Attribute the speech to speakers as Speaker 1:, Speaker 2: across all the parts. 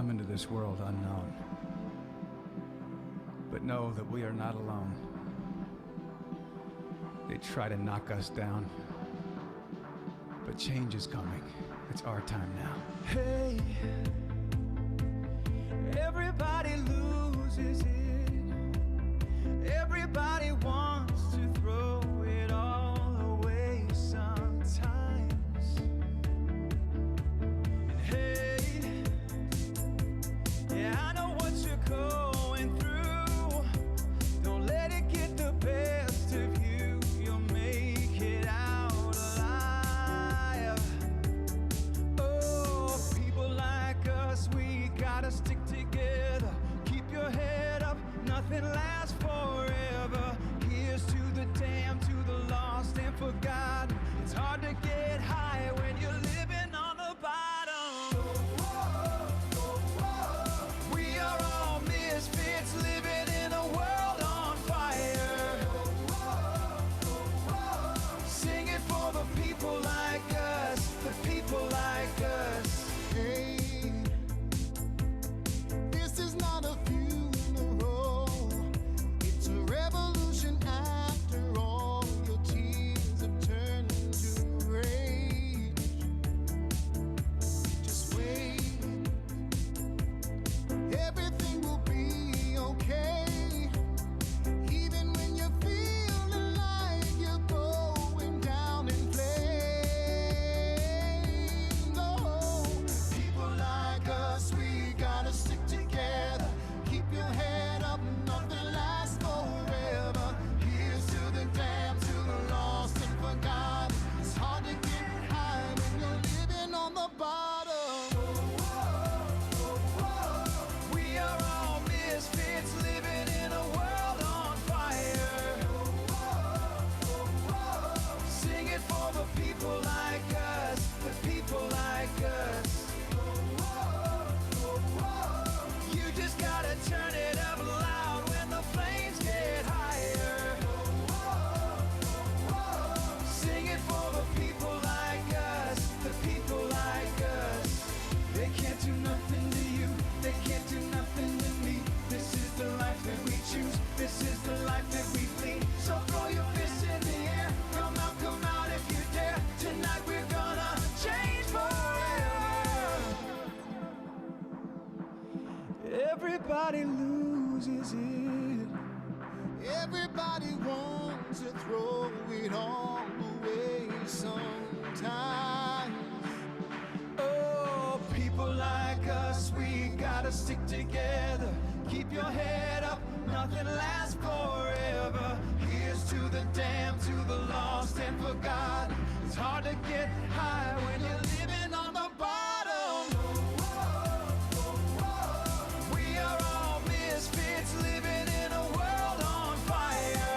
Speaker 1: come into this world unknown. But know that we are not alone. They try to knock us down, but change is coming. It's our time now. Hey, everybody loses it. Everybody wants to throw it all away sometimes. And hey, yeah, I know what you're going through. Don't let it get the best of you. You'll make it out alive. Oh, people like us, we gotta stick together. Keep your head up, nothing lasts forever. Here's to the damned, to the lost and forgotten. It's hard to get high when you're living on the bottom. We are all misfits living in a world on fire. Sing it for the people like us, the people like us.
Speaker 2: Hey, this is not a funeral, it's a revolution after all. Your tears have turned to rage. Just wait, everything will be okay. Even when you're feeling like you're going down in flames. Oh, people like us, we gotta stick together. Keep your head up, nothing lasts forever. Here's to the damned, to the lost and forgotten. It's hard to get high when you're living on the bottom.
Speaker 1: We are all misfits living in a world on fire. Sing it for the people like us, the people like us. You just gotta turn it up loud when the flames get higher. Sing it for the people like us, the people like us. They can't do nothing to you, they can't do nothing to me. This is the life that we choose, this is the life that we lead. So throw your fists in the air, come out if you dare. Tonight we're gonna change forever. Everybody loses it.
Speaker 2: Everybody wants to throw it all away sometimes.
Speaker 1: Oh, people like us, we gotta stick together. Keep your head up, nothing lasts forever. Here's to the damned, to the lost and forgotten. It's hard to get high when you're living on the bottom. We are all misfits living in a world on fire.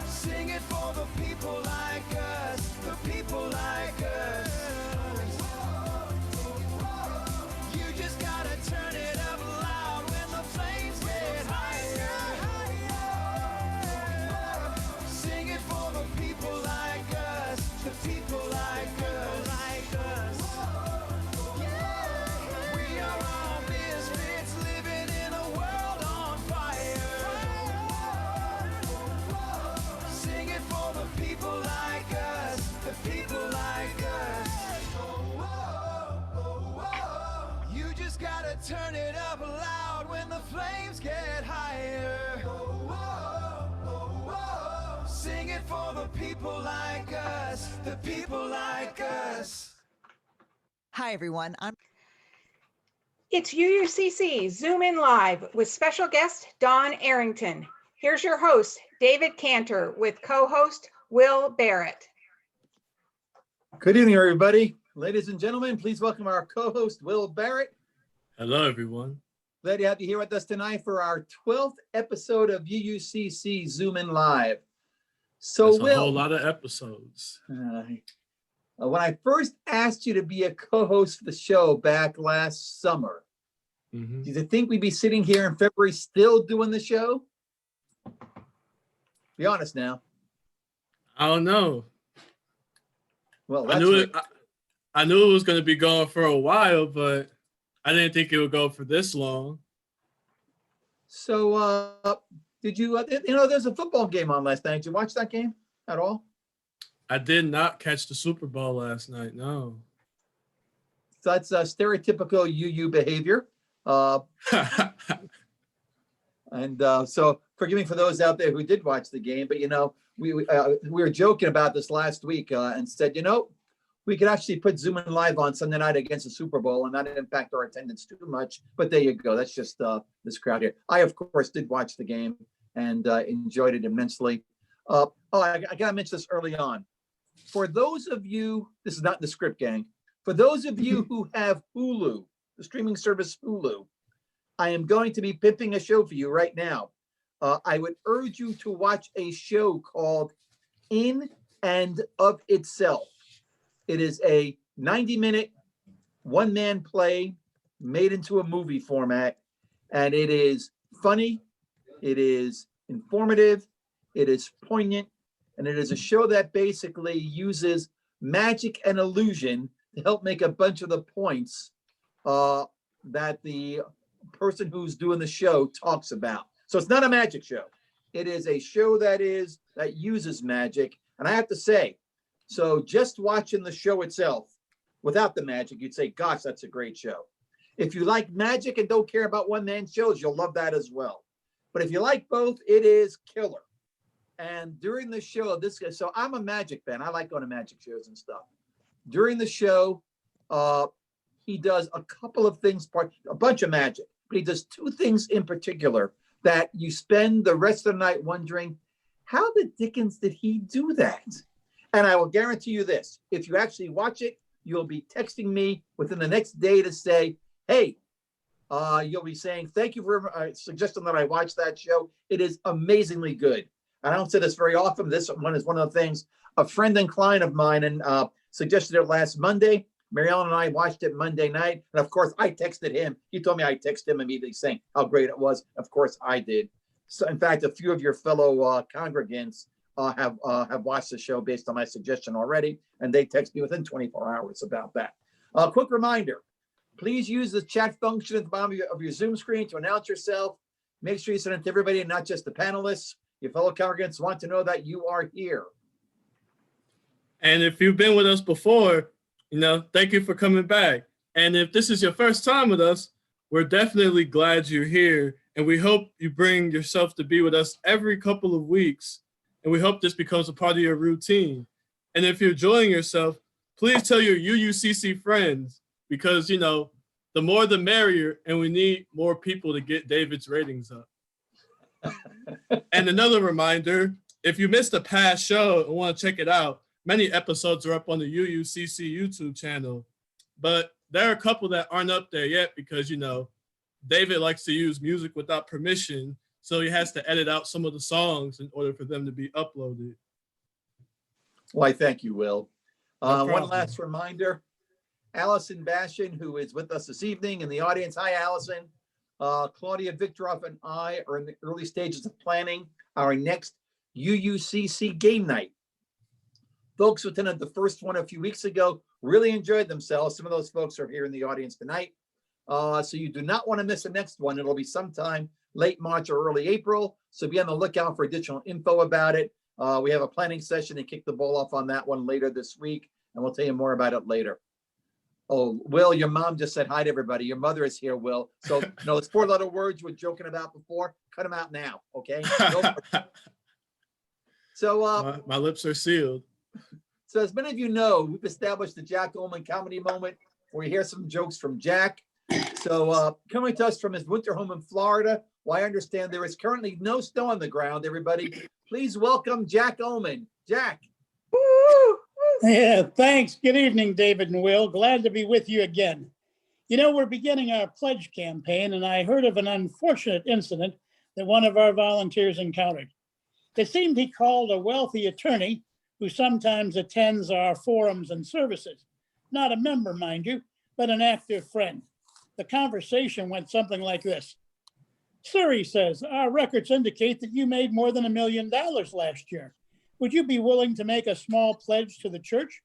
Speaker 1: Sing it for the people like us, the people like us. You just gotta turn it up loud when the flames get higher. Sing it for the people like us, the people like us. We are all misfits living in a world on fire. Sing it for the people like us, the people like us. You just gotta turn it up loud when the flames get higher. Sing it for the people like us, the people like us.
Speaker 3: Hi, everyone.
Speaker 4: It's UUCC Zoom-In Live with special guest Dawn Arrington. Here's your host, David Kantor, with co-host Will Barrett.
Speaker 5: Good evening, everybody. Ladies and gentlemen, please welcome our co-host, Will Barrett.
Speaker 6: Hello, everyone.
Speaker 5: Glad to have you here with us tonight for our 12th episode of UUCC Zoom-In Live. So,
Speaker 6: That's a
Speaker 5: Will,
Speaker 6: whole lot of episodes.
Speaker 5: when I first asked you to be a co-host for the show back last summer,
Speaker 6: Mhm.
Speaker 5: did you think we'd be sitting here in February still doing the show? Be honest now.
Speaker 6: I don't know.
Speaker 5: Well,
Speaker 6: I
Speaker 5: that's
Speaker 6: knew
Speaker 5: right.
Speaker 6: it. I knew it was going to be going for a while, but I didn't think it would go for this long.
Speaker 5: So, did you, there's a football game on last night. Did you watch that game at all?
Speaker 6: I did not catch the Super Bowl last night, no.
Speaker 5: So that's stereotypical UU behavior. So forgive me for those out there who did watch the game, but we were joking about this last week and said, we could actually put Zoom-In Live on Sunday night against the Super Bowl and not impact our attendance too much. But there you go. That's just this crowd here. I, of course, did watch the game and enjoyed it immensely. I got to mention this early on. For those of you, this is not the script, gang. For those of you who have Hulu, the streaming service Hulu, I am going to be pimping a show for you right now. I would urge you to watch a show called In and of Itself. It is a 90-minute one-man play made into a movie format, and it is funny, it is informative, it is poignant, and it is a show that basically uses magic and illusion to help make a bunch of the points that the person who's doing the show talks about. So it's not a magic show. It is a show that uses magic. And I have to say, so just watching the show itself without the magic, you'd say, gosh, that's a great show. If you like magic and don't care about one-man shows, you'll love that as well. But if you like both, it is killer. And during the show, so I'm a magic fan. I like going to magic shows and stuff. During the show, he does a couple of things, a bunch of magic, but he does two things in particular that you spend the rest of the night wondering, how the dickens did he do that? And I will guarantee you this, if you actually watch it, you'll be texting me within the next day to say, hey, you'll be saying, thank you for suggesting that I watch that show. It is amazingly good. I don't say this very often. This one is one of the things a friend and client of mine and suggested it last Monday. Mary Ellen and I watched it Monday night. And of course, I texted him. He told me I texted him immediately saying how great it was. Of course, I did. So in fact, a few of your fellow congregants have watched the show based on my suggestion already. And they text me within 24 hours about that. Quick reminder, please use the chat function at the bottom of your Zoom screen to announce yourself. Make sure you send it to everybody and not just the panelists. Your fellow congregants want to know that you are here.
Speaker 6: And if you've been with us before, thank you for coming back. And if this is your first time with us, we're definitely glad you're here. And we hope you bring yourself to be with us every couple of weeks. And we hope this becomes a part of your routine. And if you're enjoying yourself, please tell your UUCC friends, because, the more the merrier, and we need more people to get David's ratings up. And another reminder, if you missed a past show and want to check it out, many episodes are up on the UUCC YouTube channel, but there are a couple that aren't up there yet because, David likes to use music without permission, so he has to edit out some of the songs in order for them to be uploaded.
Speaker 5: Why, thank you, Will.
Speaker 6: No
Speaker 5: one last reminder, Allison Bashan, who is with us this evening in the audience. Hi, Allison. Claudia Victorov and I are in the early stages of planning our next UUCC game night. Folks who attended the first one a few weeks ago really enjoyed themselves. Some of those folks are here in the audience tonight. So you do not want to miss the next one. It'll be sometime late March or early April. So be on the lookout for additional info about it. We have a planning session and kick the ball off on that one later this week, and we'll tell you more about it later. Oh, Will, your mom just said hi to everybody. Your mother is here, Will. So, those 4-letter words you were joking about before, cut them out now, okay? So,
Speaker 6: my lips are sealed.
Speaker 5: So as many of you know, we've established the Jack Ullman comedy moment where you hear some jokes from Jack. So coming to us from his winter home in Florida, well, I understand there is currently no snow on the ground, everybody. Please welcome Jack Ullman. Jack.
Speaker 4: Woo!
Speaker 7: Yeah, thanks. Good evening, David and Will. Glad to be with you again. We're beginning our pledge campaign, and I heard of an unfortunate incident that one of our volunteers encountered. It seemed he called a wealthy attorney who sometimes attends our forums and services. Not a member, mind you, but an active friend. The conversation went something like this. Sir, he says, our records indicate that you made more than $1 million last year. Would you be willing to make a small pledge to the church?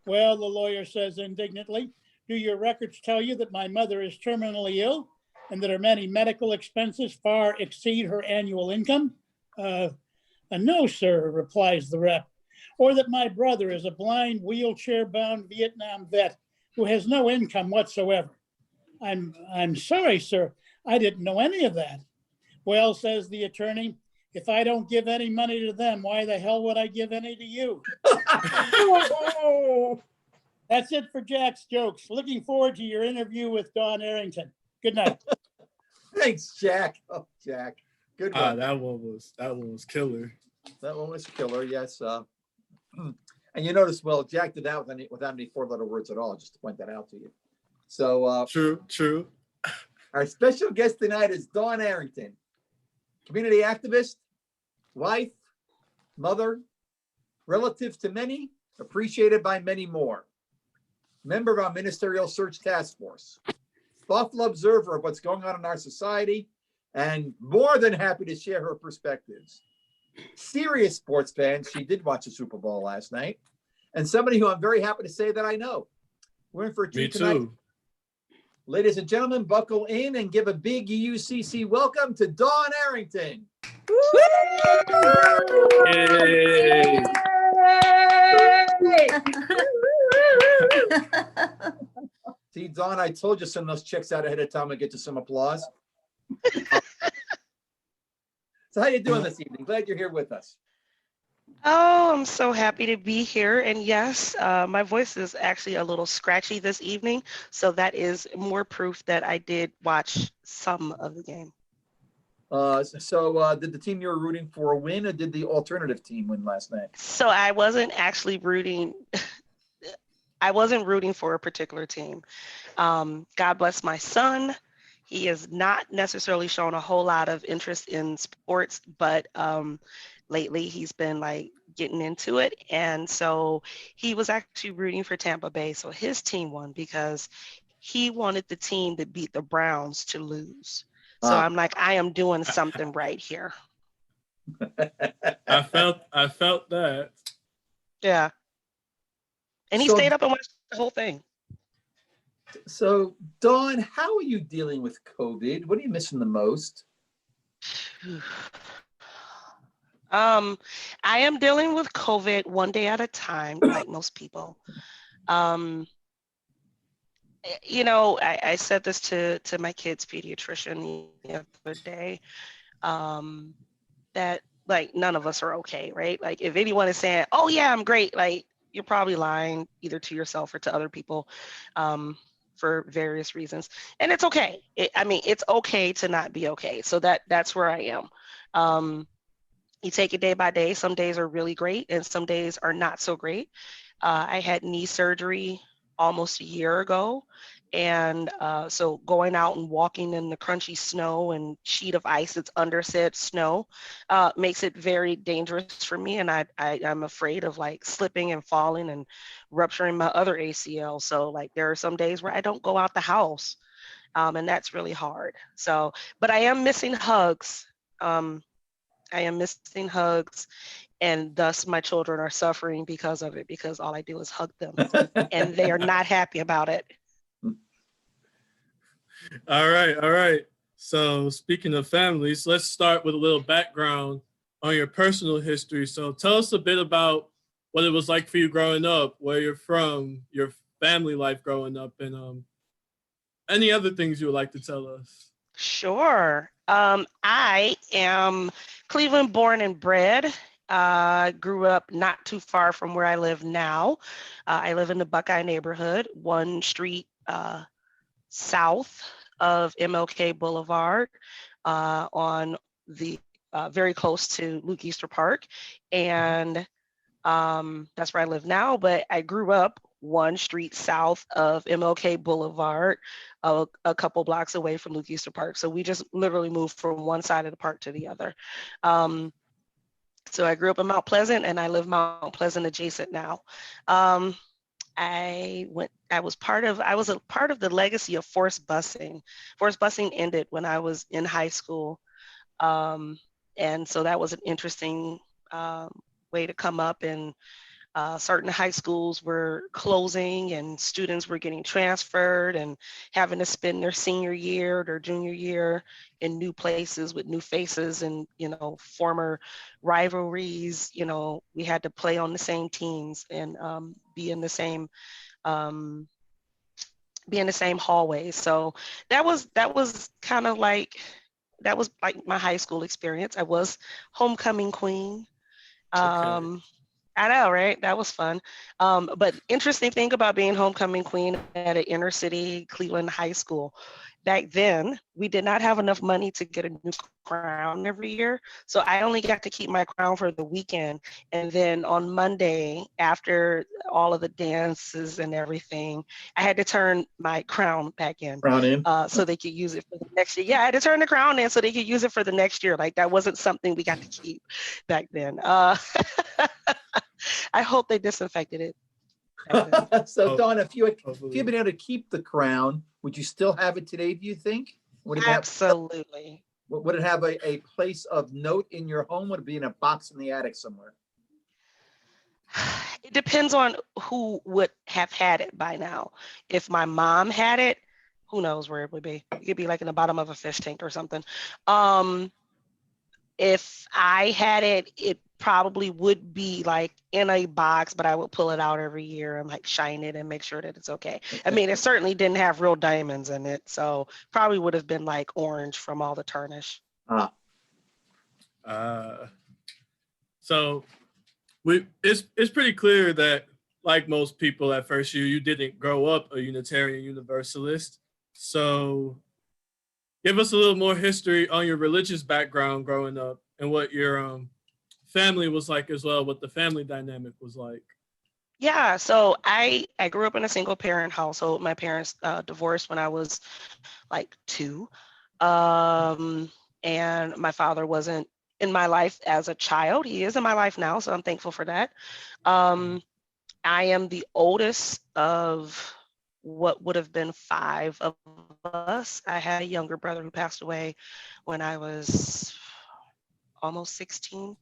Speaker 7: Well, the lawyer says indignantly, do your records tell you that my mother is terminally ill and that her many medical expenses far exceed her annual income? No, sir, replies the rep. Or that my brother is a blind, wheelchair-bound Vietnam vet who has no income whatsoever. I'm sorry, sir. I didn't know any of that. Well, says the attorney, if I don't give any money to them, why the hell would I give any to you? That's it for Jack's jokes. Looking forward to your interview with Dawn Arrington. Good night.
Speaker 5: Thanks, Jack. Oh, Jack. Good one.
Speaker 6: That one was killer.
Speaker 5: That one was killer, yes. And you notice, well, Jack did that without any four-letter words at all, just to point that out to you. So
Speaker 6: True.
Speaker 5: Our special guest tonight is Dawn Arrington, community activist, wife, mother, relative to many, appreciated by many more, member of our Ministerial Church Task Force, thoughtful observer of what's going on in our society, and more than happy to share her perspectives. Serious sports fan, she did watch the Super Bowl last night, and somebody who I'm very happy to say that I know. We're in for a treat tonight.
Speaker 6: Me too.
Speaker 5: Ladies and gentlemen, buckle in and give a big UUCC welcome to Dawn Arrington.
Speaker 6: Yay.
Speaker 5: See, Dawn, I told you send those checks out ahead of time and get you some applause. So how you doing this evening? Glad you're here with us.
Speaker 8: Oh, I'm so happy to be here. And yes, my voice is actually a little scratchy this evening. So that is more proof that I did watch some of the game.
Speaker 5: So did the team you were rooting for win, or did the alternative team win last night?
Speaker 8: So I wasn't actually rooting. I wasn't rooting for a particular team. God bless my son. He has not necessarily shown a whole lot of interest in sports, but lately he's been like getting into it. And so he was actually rooting for Tampa Bay. So his team won because he wanted the team that beat the Browns to lose. So I'm like, I am doing something right here.
Speaker 6: I felt that.
Speaker 8: Yeah. And he stayed up and watched the whole thing.
Speaker 5: So, Dawn, how are you dealing with COVID? What are you missing the most?
Speaker 8: I am dealing with COVID one day at a time, like most people. You know, I said this to my kid's pediatrician the other day, that like none of us are okay, right? Like if anyone is saying, oh yeah, I'm great, like you're probably lying either to yourself or to other people. For various reasons, and it's okay. It's okay to not be okay. So that's where I am. You take it day by day. Some days are really great, and some days are not so great. I had knee surgery almost a year ago, and so going out and walking in the crunchy snow and sheet of ice that's under said snow makes it very dangerous for me, and I'm afraid of like slipping and falling and rupturing my other ACL. So like there are some days where I don't go out the house, and that's really hard. So, but I am missing hugs. And thus my children are suffering because of it, because all I do is hug them and they are not happy about it.
Speaker 6: All right. So speaking of families, let's start with a little background on your personal history. So tell us a bit about what it was like for you growing up, where you're from, your family life growing up, and any other things you would like to tell us.
Speaker 8: Sure. I am Cleveland born and bred. Grew up not too far from where I live now. I live in the Buckeye neighborhood, one street south of MLK Boulevard, on the very close to Luke Easter Park. And that's where I live now, but I grew up one street south of MLK Boulevard, a couple blocks away from Luke Easter Park. So we just literally moved from one side of the park to the other. So I grew up in Mount Pleasant, and I live Mount Pleasant adjacent now. I was a part of the legacy of forced busing. Forced busing ended when I was in high school. And so that was an interesting way to come up and Certain high schools were closing and students were getting transferred and having to spend their senior year, their junior year in new places with new faces and, former rivalries. We had to play on the same teams and be in the same hallways. So that was kind of like, that was like my high school experience. I was homecoming queen.
Speaker 6: Okay.
Speaker 8: I know, right? That was fun. But interesting thing about being homecoming queen at an inner city Cleveland high school. Back then, we did not have enough money to get a new crown every year. So I only got to keep my crown for the weekend. And then on Monday, after all of the dances and everything, I had to turn my crown back in
Speaker 5: Brown in.
Speaker 8: so they could use it for the next year. Yeah, I had to turn the crown in so they could use it for the next year. Like that wasn't something we got to keep back then. I hope they disinfected it.
Speaker 5: So Dawn, if you had
Speaker 6: Hopefully.
Speaker 5: been able to keep the crown, would you still have it today, do you think? Would it have,
Speaker 8: Absolutely.
Speaker 5: would it have a place of note in your home? Would it be in a box in the attic somewhere?
Speaker 8: It depends on who would have had it by now. If my mom had it, who knows where it would be. It could be like in the bottom of a fish tank or something. If I had it, it probably would be like in a box, but I would pull it out every year and like shine it and make sure that it's okay. I mean, it certainly didn't have real diamonds in it, so probably would have been like orange from all the tarnish.
Speaker 6: So it's pretty clear that, like most people at First U, you didn't grow up a Unitarian Universalist. So give us a little more history on your religious background growing up and what your family was like as well, what the family dynamic was like.
Speaker 8: Yeah, so I grew up in a single parent household. My parents divorced when I was like 2. And my father wasn't in my life as a child. He is in my life now, so I'm thankful for that. I am the oldest of what would have been 5 of us. I had a younger brother who passed away when I was almost 16.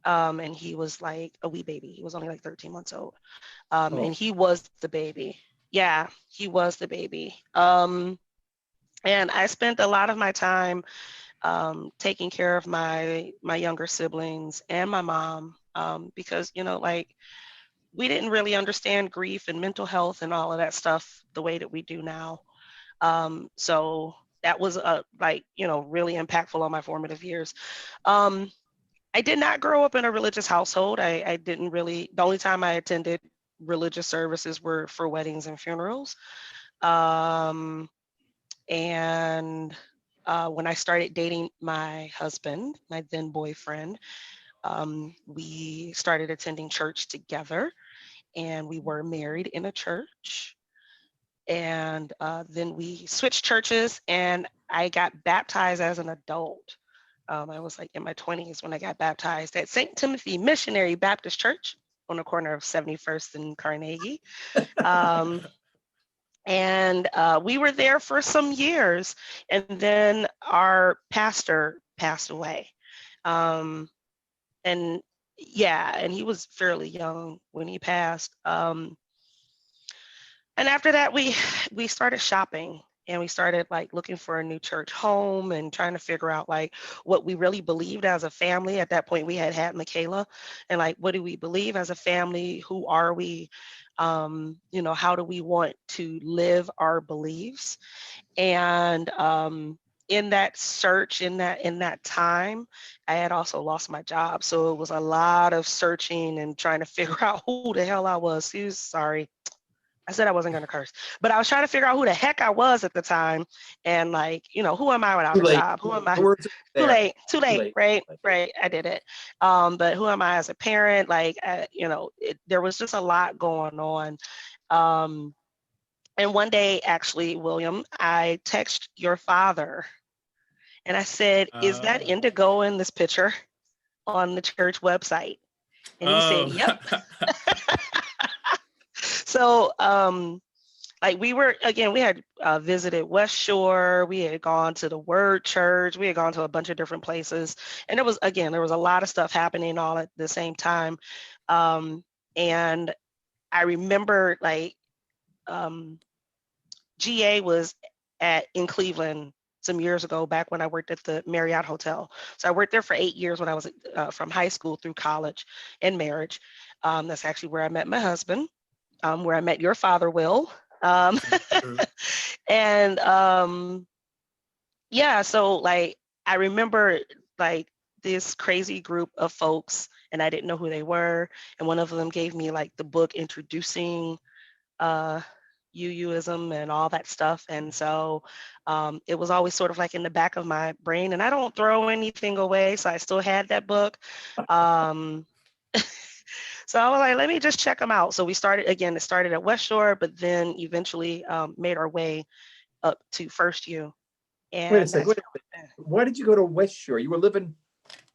Speaker 8: And he was like a wee baby. He was only like 13 months old. And he was the baby. Yeah, he was the baby. And I spent a lot of my time taking care of my younger siblings and my mom because, like, we didn't really understand grief and mental health and all of that stuff the way that we do now. So that was really impactful on my formative years. I did not grow up in a religious household. I didn't really, the only time I attended religious services were for weddings and funerals. And when I started dating my husband, my then boyfriend, we started attending church together, and we were married in a church. And then we switched churches, and I got baptized as an adult. I was like in my 20s when I got baptized at St. Timothy Missionary Baptist Church on the corner of 71st and Carnegie. And we were there for some years, and then our pastor passed away. And he was fairly young when he passed. And after that, we started shopping. And we started like looking for a new church home and trying to figure out like what we really believed as a family. At that point, we had Michaela, and like, what do we believe as a family? Who are we? How do we want to live our beliefs? And in that search, in that time, I had also lost my job. So it was a lot of searching and trying to figure out who the hell I was. Sorry. I said I wasn't going to curse, but I was trying to figure out who the heck I was at the time. And like, who am I without a job? Who am I? Too late, right? I did it. But who am I as a parent? Like, there was just a lot going on. And one day, actually, William, I texted your father and I said, is that indigo in this picture on the church website? And he said, yep. So, we had visited West Shore, we had gone to the Word Church, we had gone to a bunch of different places. And there was a lot of stuff happening all at the same time. And I remember like GA was in Cleveland some years ago, back when I worked at the Marriott Hotel. So I worked there for 8 years when I was from high school through college and marriage. That's actually where I met my husband, where I met your father, Will. And yeah, so like I remember like this crazy group of folks, and I didn't know who they were. And one of them gave me like the book introducing UUism and all that stuff. And so it was always sort of like in the back of my brain, and I don't throw anything away. So I still had that book. So I was like, let me just check them out. So we started, again, it started at West Shore, but then eventually made our way up to First U. And
Speaker 5: Wait a second. Why did you go to West Shore? You were living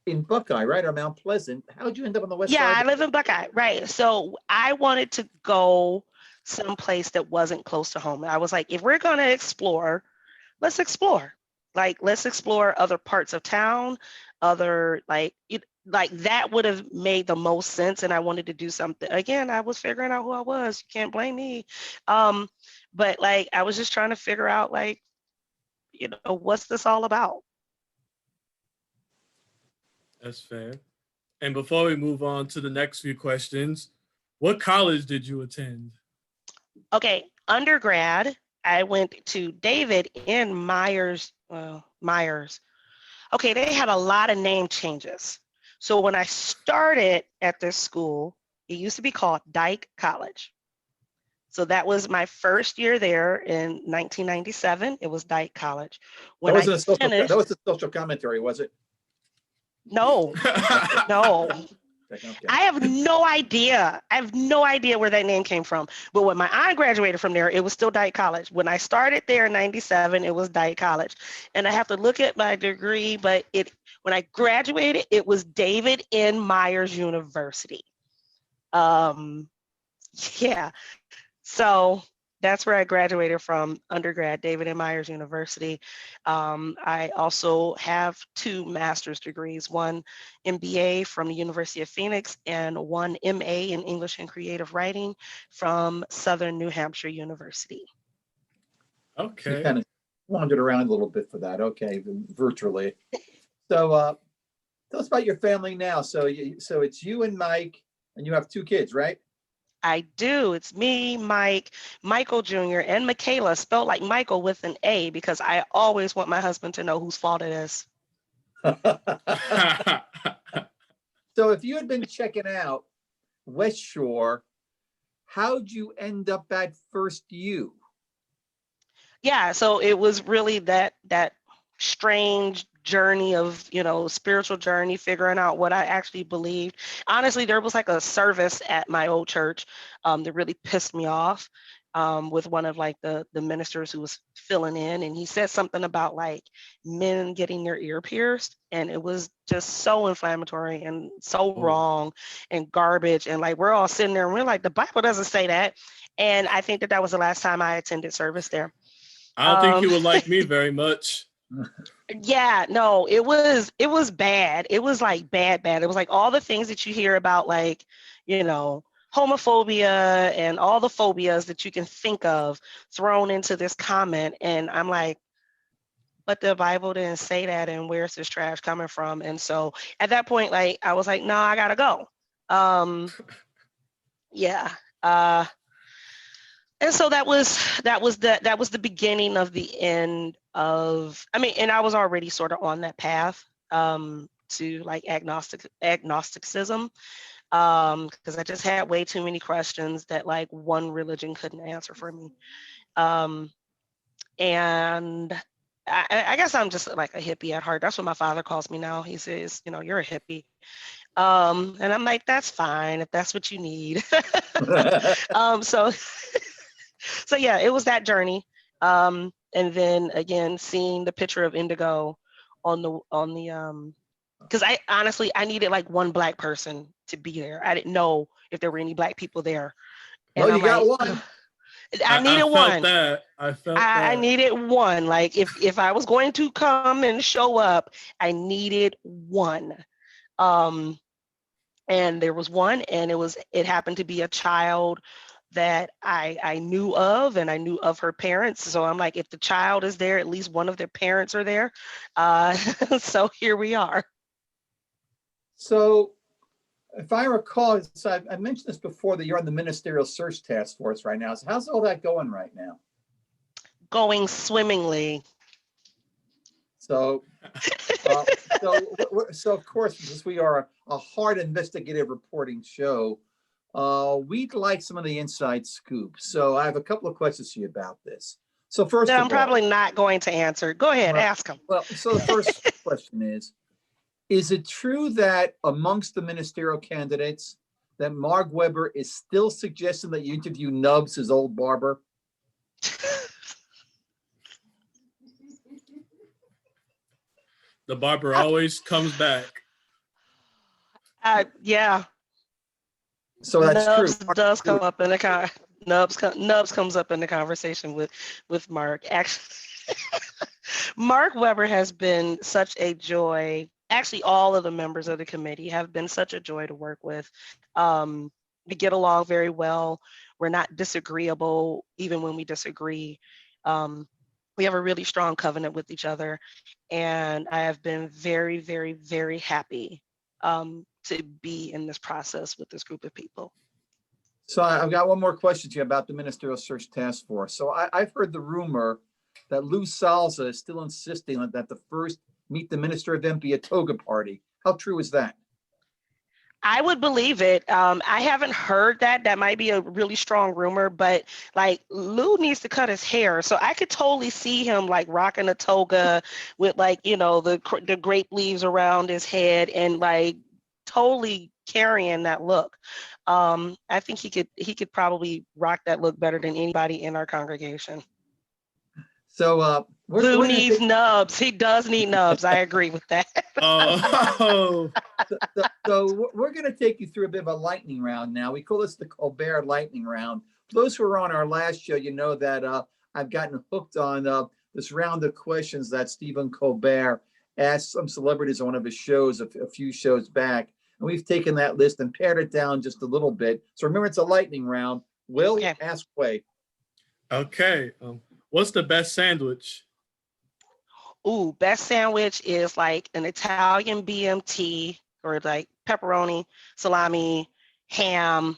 Speaker 5: in Buckeye, right? Or Mount Pleasant. How did you end up on the west
Speaker 8: yeah,
Speaker 5: side?
Speaker 8: I live in Buckeye, right? So I wanted to go someplace that wasn't close to home. I was like, if we're going to explore, let's explore. Like, let's explore other parts of town, other like that would have made the most sense. And I wanted to do something. Again, I was figuring out who I was. You can't blame me. But like, I was just trying to figure out like, you know, what's this all about?
Speaker 6: That's fair. And before we move on to the next few questions, what college did you attend?
Speaker 8: Okay, undergrad, I went to David in Myers. Okay, they had a lot of name changes. So when I started at this school, it used to be called Dyke College. So that was my first year there in 1997. It was Dyke College. When
Speaker 5: that was a social commentary, was it?
Speaker 8: No, no.
Speaker 5: Okay.
Speaker 8: I have no idea. I have no idea where that name came from. But when my aunt graduated from there, it was still Dyke College. When I started there in 97, it was Dyke College. And I have to look at my degree, but when I graduated, it was David N. Myers University. Yeah. So that's where I graduated from undergrad, David N. Myers University. I also have 2 master's degrees, one MBA from the University of Phoenix and one MA in English and Creative Writing from Southern New Hampshire University.
Speaker 6: Okay.
Speaker 5: You kind of wandered around a little bit for that. Okay, virtually. So tell us about your family now. So it's you and Mike, and you have 2 kids, right?
Speaker 8: I do. It's me, Mike, Michael Jr., and Michaela, spelled like Michael with an A, because I always want my husband to know whose fault it is.
Speaker 5: So if you had been checking out West Shore, how'd you end up at First U?
Speaker 8: Yeah, so it was really that strange journey of, you know, spiritual journey, figuring out what I actually believed. Honestly, there was like a service at my old church that really pissed me off with one of like the ministers who was filling in, and he said something about like men getting their ear pierced, and it was just so inflammatory and so wrong and garbage, and like we're all sitting there and we're like, the Bible doesn't say that. And I think that was the last time I attended service there.
Speaker 6: I don't think you would like me very much.
Speaker 8: Yeah, no, it was bad. It was like bad. It was like all the things that you hear about, like, you know, homophobia and all the phobias that you can think of thrown into this comment. And I'm like, but the Bible didn't say that, and where's this trash coming from? And so at that point, like, I was like, no, I gotta go. Yeah. And so that was the beginning of the end of, I mean, and I was already sort of on that path to like agnosticism, because I just had way too many questions that like one religion couldn't answer for me. And I guess I'm just like a hippie at heart. That's what my father calls me now. He says, you know, you're a hippie. And I'm like, that's fine if that's what you need. So yeah, it was that journey. And then again, seeing the picture of Indigo on the because I honestly, I needed like one Black person to be there. I didn't know if there were any Black people there. And
Speaker 5: Well, you got one.
Speaker 8: I needed one.
Speaker 6: I felt that.
Speaker 8: I needed one. Like if I was going to come and show up, I needed one. And there was one, and it happened to be a child that I knew of, and I knew of her parents. So I'm like, if the child is there, at least one of their parents are there. So here we are.
Speaker 5: So if I recall, so I mentioned this before, that you're on the Ministerial Church Task Force right now. So how's all that going right now?
Speaker 8: Going swimmingly.
Speaker 5: So, so of course, since we are a hard investigative reporting show, we'd like some of the inside scoop. So I have a couple of questions to you about this. So first
Speaker 8: That
Speaker 5: of
Speaker 8: I'm
Speaker 5: all,
Speaker 8: probably not going to answer. Go ahead,
Speaker 5: Well-
Speaker 8: ask them.
Speaker 5: well, so the first question is it true that amongst the ministerial candidates that Mark Webber is still suggesting that you interview Nubs, his old barber?
Speaker 6: The barber always comes back.
Speaker 8: Yeah.
Speaker 5: So that's
Speaker 8: Nubs
Speaker 5: true.
Speaker 8: does come up in the Nubs comes up in the conversation with Mark. Actually, Mark Webber has been such a joy. Actually, all of the members of the committee have been such a joy to work with. We get along very well. We're not disagreeable, even when we disagree. We have a really strong covenant with each other, and I have been very, very, very happy to be in this process with this group of people.
Speaker 5: So I've got one more question to you about the Ministerial Search Task Force. So I've heard the rumor that Lou Salza is still insisting that the first Meet the Minister event be a toga party. How true is that?
Speaker 8: I would believe it. I haven't heard that. That might be a really strong rumor, but like Lou needs to cut his hair. So I could totally see him like rocking a toga with like, you know, the grape leaves around his head and like totally carrying that look. I think he could probably rock that look better than anybody in our congregation.
Speaker 5: So
Speaker 8: Lou needs nubs. He does need nubs. I agree with that.
Speaker 6: Oh,
Speaker 5: So we're going to take you through a bit of a lightning round now. We call this the Colbert lightning round. For those who were on our last show, you know that I've gotten hooked on this round of questions that Stephen Colbert asked some celebrities on one of his shows a few shows back. And we've taken that list and pared it down just a little bit. So remember, it's a lightning round. Will,
Speaker 8: Okay.
Speaker 5: ask away.
Speaker 6: okay. What's the best sandwich?
Speaker 8: Ooh, best sandwich is like an Italian BMT or like pepperoni, salami, ham,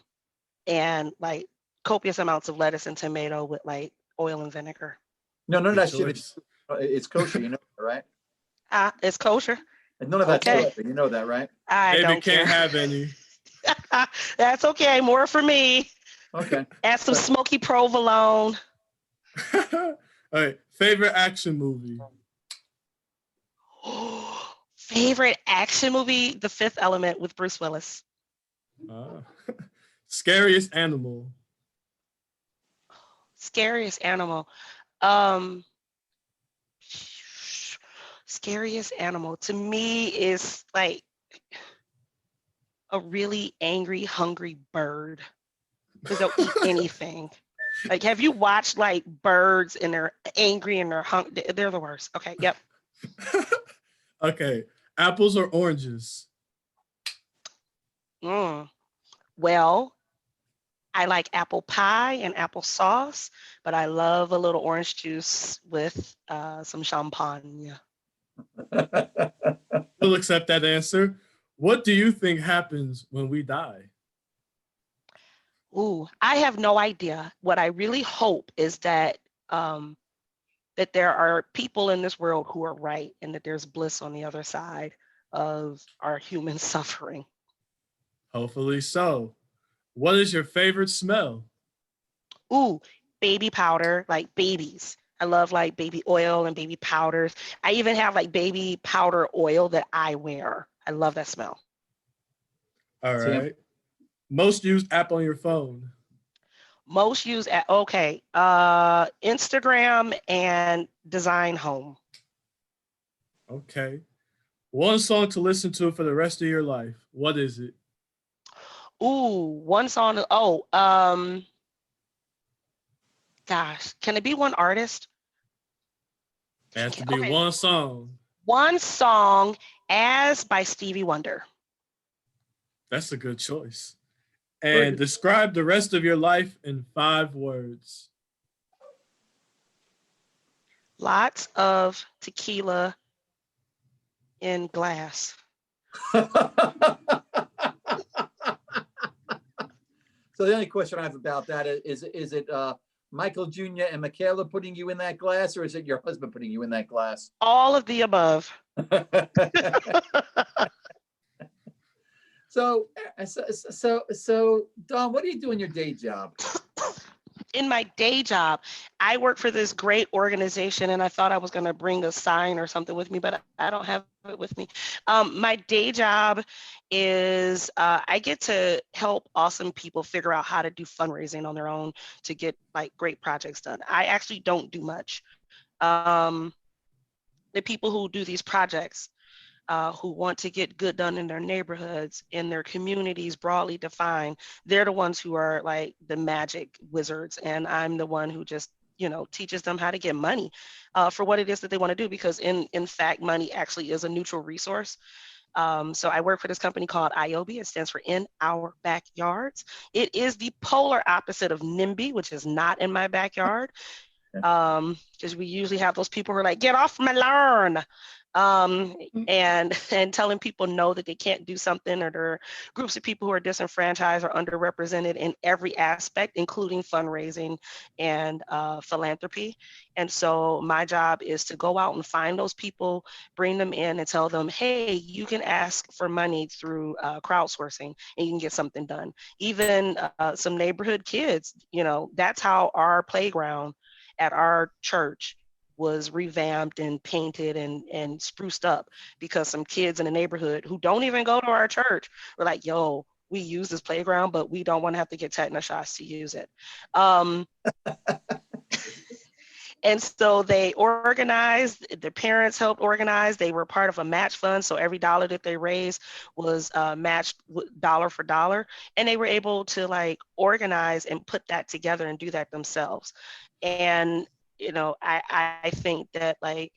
Speaker 8: and like copious amounts of lettuce and tomato with like oil and vinegar.
Speaker 5: No, none of
Speaker 6: Good
Speaker 5: that shit.
Speaker 6: choice.
Speaker 5: It's kosher, you know that, right?
Speaker 8: It's kosher.
Speaker 5: And none of that's
Speaker 8: Okay.
Speaker 5: kosher, you know that, right?
Speaker 8: I
Speaker 6: Maybe
Speaker 8: don't care.
Speaker 6: can't have any.
Speaker 8: That's okay. More for me.
Speaker 5: Okay.
Speaker 8: Add some smoky provolone.
Speaker 6: All right. Favorite action movie?
Speaker 8: Favorite action movie? The Fifth Element with Bruce Willis.
Speaker 6: Scariest animal?
Speaker 8: Scariest animal. Scariest animal to me is like a really angry, hungry bird. Because they'll eat anything. Like, have you watched like birds and they're angry and they're hungry? They're the worst. Okay, yep.
Speaker 6: Okay. Apples or oranges?
Speaker 8: Well, I like apple pie and apple sauce, but I love a little orange juice with some champagne.
Speaker 6: We'll accept that answer. What do you think happens when we die?
Speaker 8: Ooh, I have no idea. What I really hope is that that there are people in this world who are right and that there's bliss on the other side of our human suffering.
Speaker 6: Hopefully so. What is your favorite smell?
Speaker 8: Ooh, baby powder, like babies. I love like baby oil and baby powders. I even have like baby powder oil that I wear. I love that smell.
Speaker 6: All right. Most used app on your phone?
Speaker 8: Most used at, okay, Instagram and Design Home.
Speaker 6: Okay. One song to listen to for the rest of your life. What is it?
Speaker 8: Ooh, one song. Gosh, can it be one artist?
Speaker 6: It has to be
Speaker 8: Okay.
Speaker 6: one song.
Speaker 8: One song, As by Stevie Wonder.
Speaker 6: That's a good choice.
Speaker 5: Very
Speaker 6: And
Speaker 5: good.
Speaker 6: describe the rest of your life in 5 words.
Speaker 8: Lots of tequila in glass.
Speaker 5: So the only question I have about that is it Michael Jr. and Michaela putting you in that glass, or is it your husband putting you in that glass?
Speaker 8: All of the above.
Speaker 5: So Dawn, what do you do in your day job?
Speaker 8: In my day job, I work for this great organization, and I thought I was going to bring a sign or something with me, but I don't have it with me. My day job is I get to help awesome people figure out how to do fundraising on their own to get like great projects done. I actually don't do much. The people who do these projects, who want to get good done in their neighborhoods, in their communities, broadly defined, they're the ones who are like the magic wizards. And I'm the one who just, teaches them how to get money for what it is that they want to do, because in fact, money actually is a neutral resource. So I work for this company called IOB. It stands for In Our Backyards. It is the polar opposite of NIMBY, which is not in my backyard. Because we usually have those people who are like, get off my lawn. And telling people no, that they can't do something, or there are groups of people who are disenfranchised or underrepresented in every aspect, including fundraising and philanthropy. And so my job is to go out and find those people, bring them in and tell them, hey, you can ask for money through crowdsourcing and you can get something done. Even some neighborhood kids, that's how our playground at our church was revamped and painted and spruced up, because some kids in the neighborhood who don't even go to our church were like, yo, we use this playground, but we don't want to have to get tetanus shots to use it. And so they organized, their parents helped organize, they were part of a match fund. So every dollar that they raised was matched dollar for dollar. And they were able to like organize and put that together and do that themselves. And, I think that like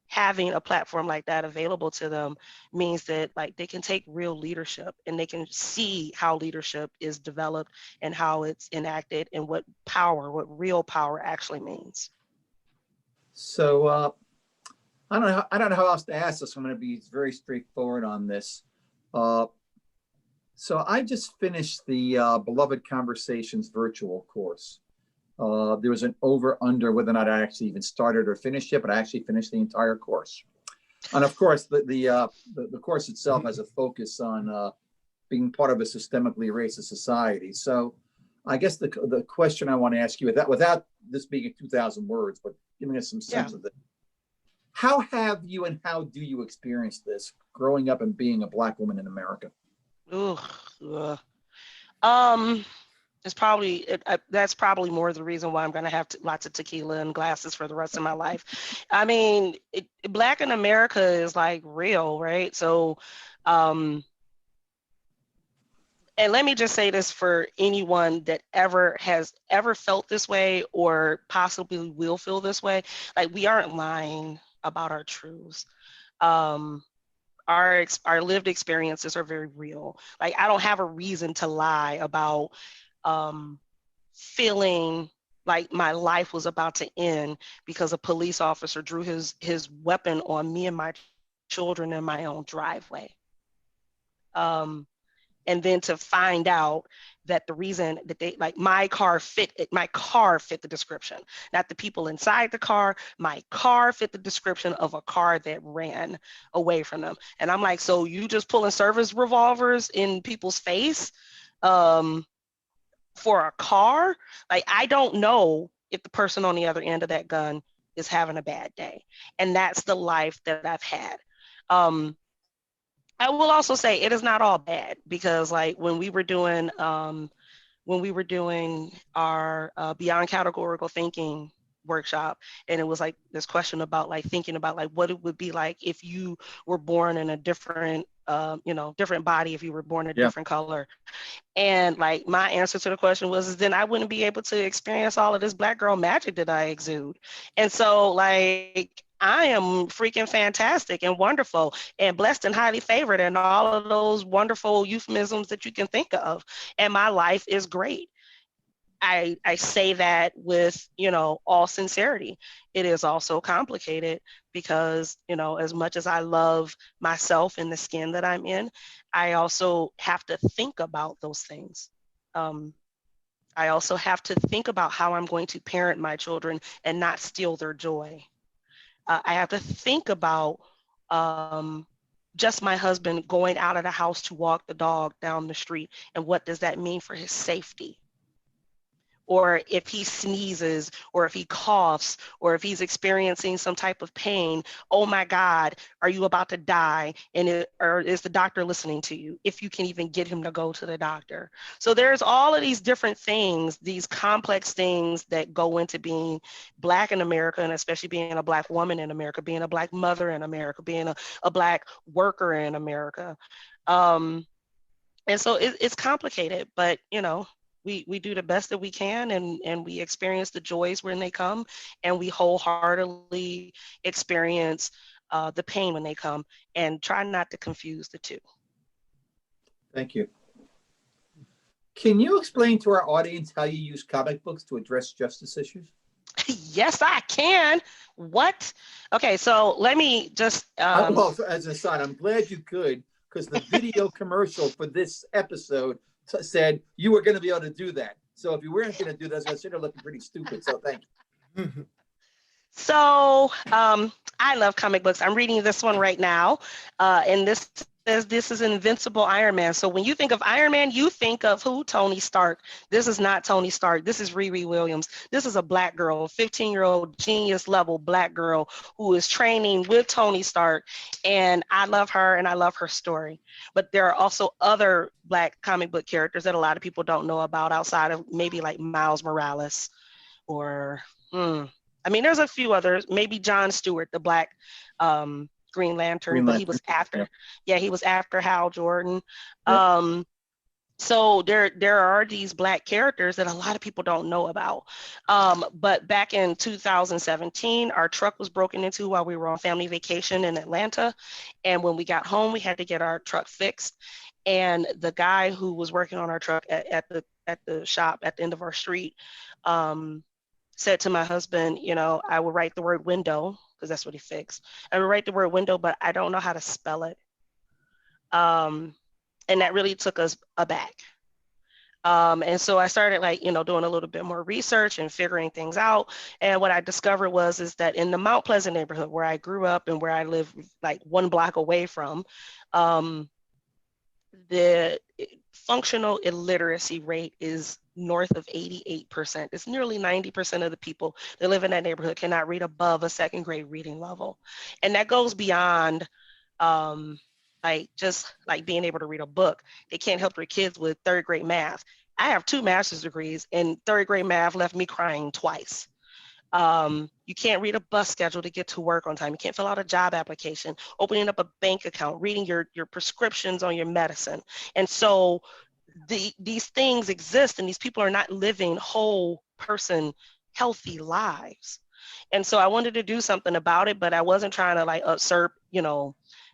Speaker 8: having a platform like that available to them means that like they can take real leadership and they can see how leadership is developed and how it's enacted and what real power actually means.
Speaker 5: So I don't know how else to ask this. I'm going to be very straightforward on this. So I just finished the Beloved Conversations virtual course. There was an over/under whether or not I actually even started or finished it, but I actually finished the entire course. And of course, the course itself has a focus on being part of a systemically racist society. So I guess the question I want to ask you, without this being 2,000 words, but giving us some sense of it, how have you and how do you experience this growing up and being a Black woman in America?
Speaker 8: It's probably that's probably more the reason why I'm going to have lots of tequila and glasses for the rest of my life. I mean, Black in America is like real, right? So, and let me just say this for anyone that has ever felt this way or possibly will feel this way, like we aren't lying about our truths. Our lived experiences are very real. Like I don't have a reason to lie about feeling like my life was about to end because a police officer drew his weapon on me and my children in my own driveway. And then to find out that the reason that they like my car fit the description, not the people inside the car. My car fit the description of a car that ran away from them. And I'm like, so you just pulling service revolvers in people's face for a car? Like, I don't know if the person on the other end of that gun is having a bad day. And that's the life that I've had. I will also say it is not all bad, because like when we were doing our beyond categorical thinking workshop, and it was like this question about like thinking about like what it would be like if you were born in a different different body if you were born a
Speaker 5: Yeah.
Speaker 8: different color. And like my answer to the question was, then I wouldn't be able to experience all of this Black girl magic that I exude. And so like, I am freaking fantastic and wonderful and blessed and highly favored and all of those wonderful euphemisms that you can think of. And my life is great. I say that with, all sincerity. It is also complicated because, as much as I love myself and the skin that I'm in, I also have to think about those things. I also have to think about how I'm going to parent my children and not steal their joy. I have to think about just my husband going out of the house to walk the dog down the street, and what does that mean for his safety? Or if he sneezes, or if he coughs, or if he's experiencing some type of pain, oh my God, are you about to die? Or is the doctor listening to you? If you can even get him to go to the doctor. So there's all of these different things, these complex things that go into being Black in America, and especially being a Black woman in America, being a Black mother in America, being a Black worker in America. And so it's complicated, but we do the best that we can, and we experience the joys when they come, and we wholeheartedly experience the pain when they come, and try not to confuse the two.
Speaker 5: Thank you. Can you explain to our audience how you use comic books to address justice issues?
Speaker 8: Yes, I can. What? Okay, so let me just.
Speaker 5: Well, as a side, I'm glad you could, because the video commercial for this episode said you were going to be able to do that. So if you weren't going to do that, I was consider looking pretty stupid. So thank you.
Speaker 8: So I love comic books. I'm reading this one right now, and this says this is Invincible Iron Man. So when you think of Iron Man, you think of who? Tony Stark. This is not Tony Stark. This is Riri Williams. This is a Black girl, 15-year-old genius level Black girl who is training with Tony Stark, and I love her and I love her story. But there are also other Black comic book characters that a lot of people don't know about outside of maybe like Miles Morales or there's a few others, maybe John Stewart, the Black Green Lantern, but he was after, he was after Hal Jordan. Yep. So there are these Black characters that a lot of people don't know about. But back in 2017, our truck was broken into while we were on family vacation in Atlanta. And when we got home, we had to get our truck fixed. And the guy who was working on our truck at the shop at the end of our street, said to my husband, I would write the word window, because that's what he fixed. I would write the word window, but I don't know how to spell it. And that really took us aback. And so I started doing a little bit more research and figuring things out. And what I discovered is that in the Mount Pleasant neighborhood where I grew up and where I live like 1 block away from, the functional illiteracy rate is north of 88%. It's nearly 90% of the people that live in that neighborhood cannot read above a 2nd grade reading level. And that goes beyond just being able to read a book. They can't help their kids with 3rd grade math. I have 2 master's degrees, and 3rd grade math left me crying twice. You can't read a bus schedule to get to work on time. You can't fill out a job application, opening up a bank account, reading your prescriptions on your medicine. And so these things exist, and these people are not living whole person, healthy lives. And so I wanted to do something about it, but I wasn't trying to usurp,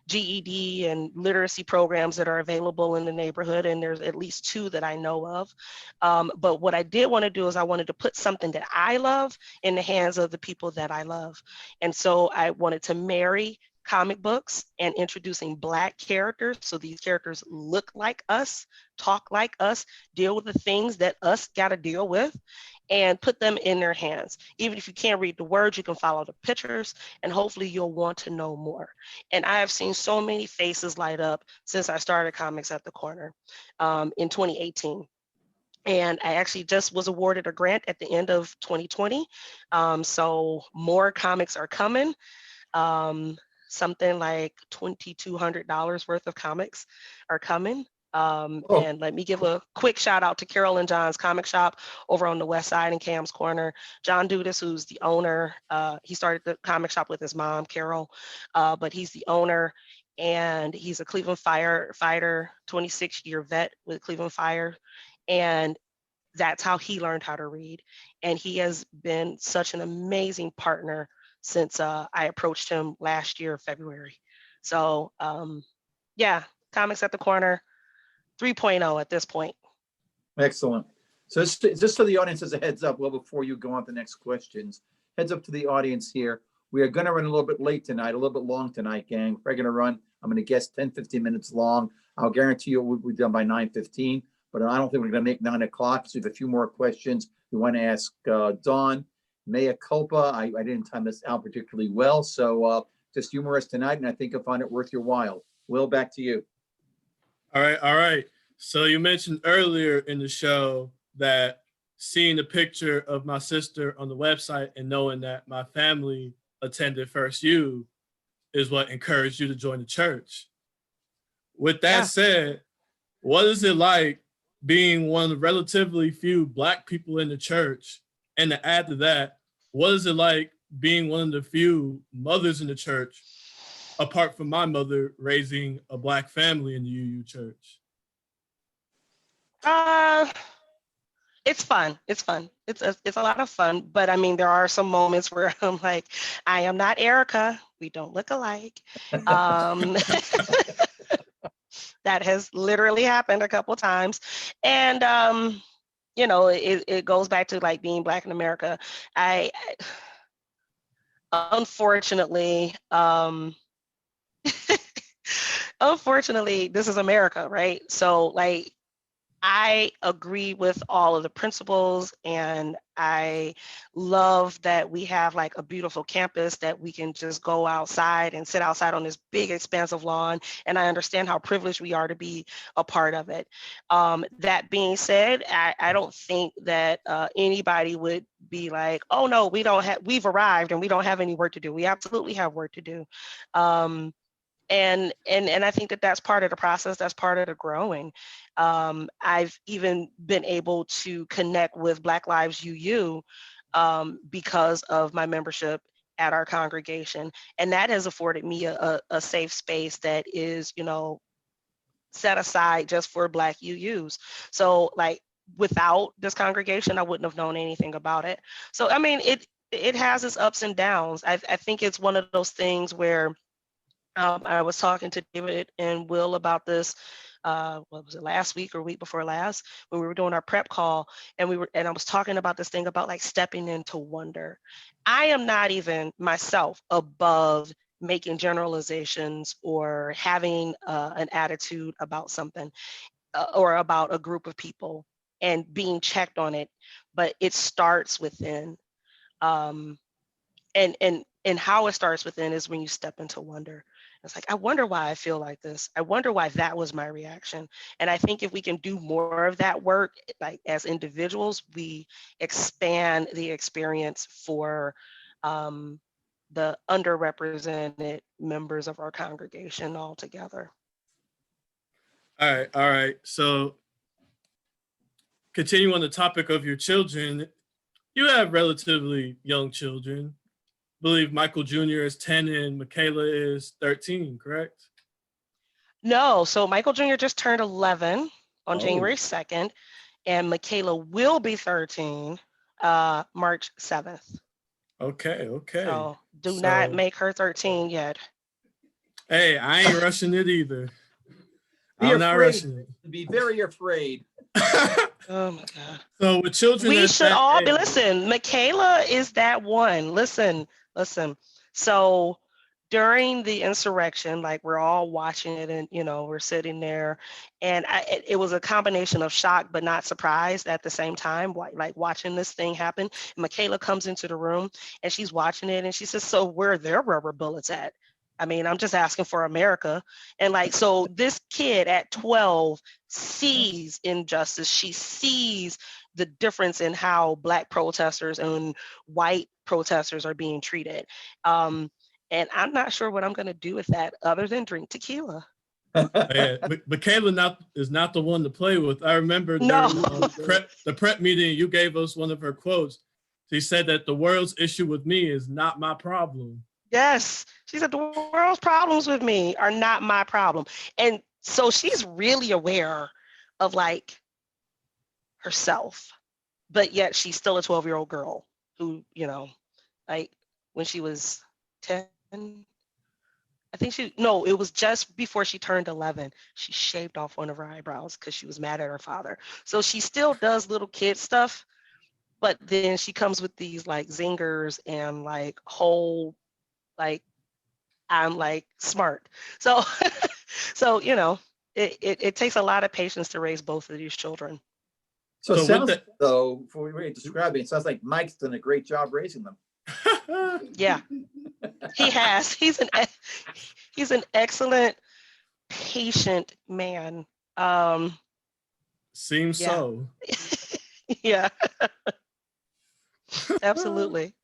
Speaker 8: GED and literacy programs that are available in the neighborhood. And there's at least 2 that I know of. But what I did want to do is I wanted to put something that I love in the hands of the people that I love. And so I wanted to marry comic books and introducing Black characters. So these characters look like us, talk like us, deal with the things that us got to deal with, and put them in their hands. Even if you can't read the words, you can follow the pictures, and hopefully you'll want to know more. And I have seen so many faces light up since I started Comics at the Corner in 2018. And I actually just was awarded a grant at the end of 2020. So more comics are coming. Something like $2,200 worth of comics are coming. And let me give a quick shout out to Carol and John's comic shop over on the west side in Cam's Corner. John Dudas, who's the owner, he started the comic shop with his mom, Carol, but he's the owner. and he's a Cleveland firefighter, 26-year vet with Cleveland Fire. And that's how he learned how to read. And he has been such an amazing partner since I approached him last year, February. So yeah, Comics at the Corner 3.0 at this point.
Speaker 5: Excellent. So just so the audience has a heads up, well, before you go on to the next questions, heads up to the audience here. We are going to run a little bit late tonight, a little bit long tonight, gang. We're going to run, I'm going to guess 10, 15 minutes long. I'll guarantee you we'll be done by 9:15, but I don't think we're going to make 9 o'clock. So we have a few more questions we want to ask Dawn. Mea culpa. I didn't time this out particularly well. So just humor us tonight, and I think you'll find it worth your while. Will, back to you.
Speaker 6: All right. So you mentioned earlier in the show that seeing the picture of my sister on the website and knowing that my family attended First U is what encouraged you to join the church. With that said, what is it like being one of the relatively few Black people in the church? And to add to that, what is it like being one of the few mothers in the church, apart from my mother raising a Black family in the UU church?
Speaker 8: It's fun. It's a lot of fun. But I mean, there are some moments where I'm like, I am not Erica. We don't look alike. That has literally happened a couple times. And, you know, it goes back to like being Black in America. I unfortunately, unfortunately, this is America, right? So like, I agree with all of the principles, and I love that we have like a beautiful campus that we can just go outside and sit outside on this big expansive lawn. And I understand how privileged we are to be a part of it. That being said, I don't think that anybody would be like, oh no, we've arrived and we don't have any work to do. We absolutely have work to do. And I think that that's part of the process. That's part of the growing. I've even been able to connect with Black Lives UU because of my membership at our congregation. And that has afforded me a safe space that is, you know, set aside just for Black UUs. So like without this congregation, I wouldn't have known anything about it. So, I mean, it has its ups and downs. I think it's one of those things where I was talking to David and Will about this, what was it, last week or week before last, when we were doing our prep call, and I was talking about this thing about like stepping into wonder. I am not even myself above making generalizations or having an attitude about something or about a group of people and being checked on it, but it starts within. And how it starts within is when you step into wonder. It's like, I wonder why I feel like this. I wonder why that was my reaction. And I think if we can do more of that work, like as individuals, we expand the experience for the underrepresented members of our congregation altogether.
Speaker 6: All right. So continue on the topic of your children. You have relatively young children. I believe Michael Jr. is 10 and Michaela is 13, correct?
Speaker 8: No, so Michael Jr. just turned 11 on January 2nd, and Michaela will be 13 March 7th.
Speaker 6: Okay.
Speaker 8: So do not make her 13 yet.
Speaker 6: Hey, I ain't rushing it either. I'm not rushing it.
Speaker 5: Be very afraid.
Speaker 8: Oh my God.
Speaker 6: So with children,
Speaker 8: we should all be, listen, Michaela is that one. Listen. So during the insurrection, like we're all watching it and, you know, we're sitting there, and it was a combination of shock, but not surprised at the same time, like watching this thing happen. And Michaela comes into the room and she's watching it and she says, so where are their rubber bullets at? I mean, I'm just asking for America. And like, so this kid at 12 sees injustice. She sees the difference in how Black protesters and white protesters are being treated. And I'm not sure what I'm going to do with that other than drink tequila.
Speaker 6: Yeah, Michaela is not the one to play with. I remember the prep meeting, you gave us one of her quotes. She said that the world's issue with me is not my problem.
Speaker 8: Yes. She said, the world's problems with me are not my problem. And so she's really aware of like herself, but yet she's still a 12-year-old girl who, like when she was 10, I think it was just before she turned 11, she shaved off one of her eyebrows because she was mad at her father. So she still does little kid stuff, but then she comes with these like zingers and like whole, like, I'm like smart. So, so, it takes a lot of patience to raise both of these children.
Speaker 5: So it
Speaker 6: So with
Speaker 5: sounds
Speaker 6: that-
Speaker 5: though, for what you're describing, it sounds like Mike's done a great job raising them.
Speaker 8: Yeah, he has. He's an excellent, patient man.
Speaker 6: Seems
Speaker 8: Yeah.
Speaker 6: so.
Speaker 8: Yeah, absolutely.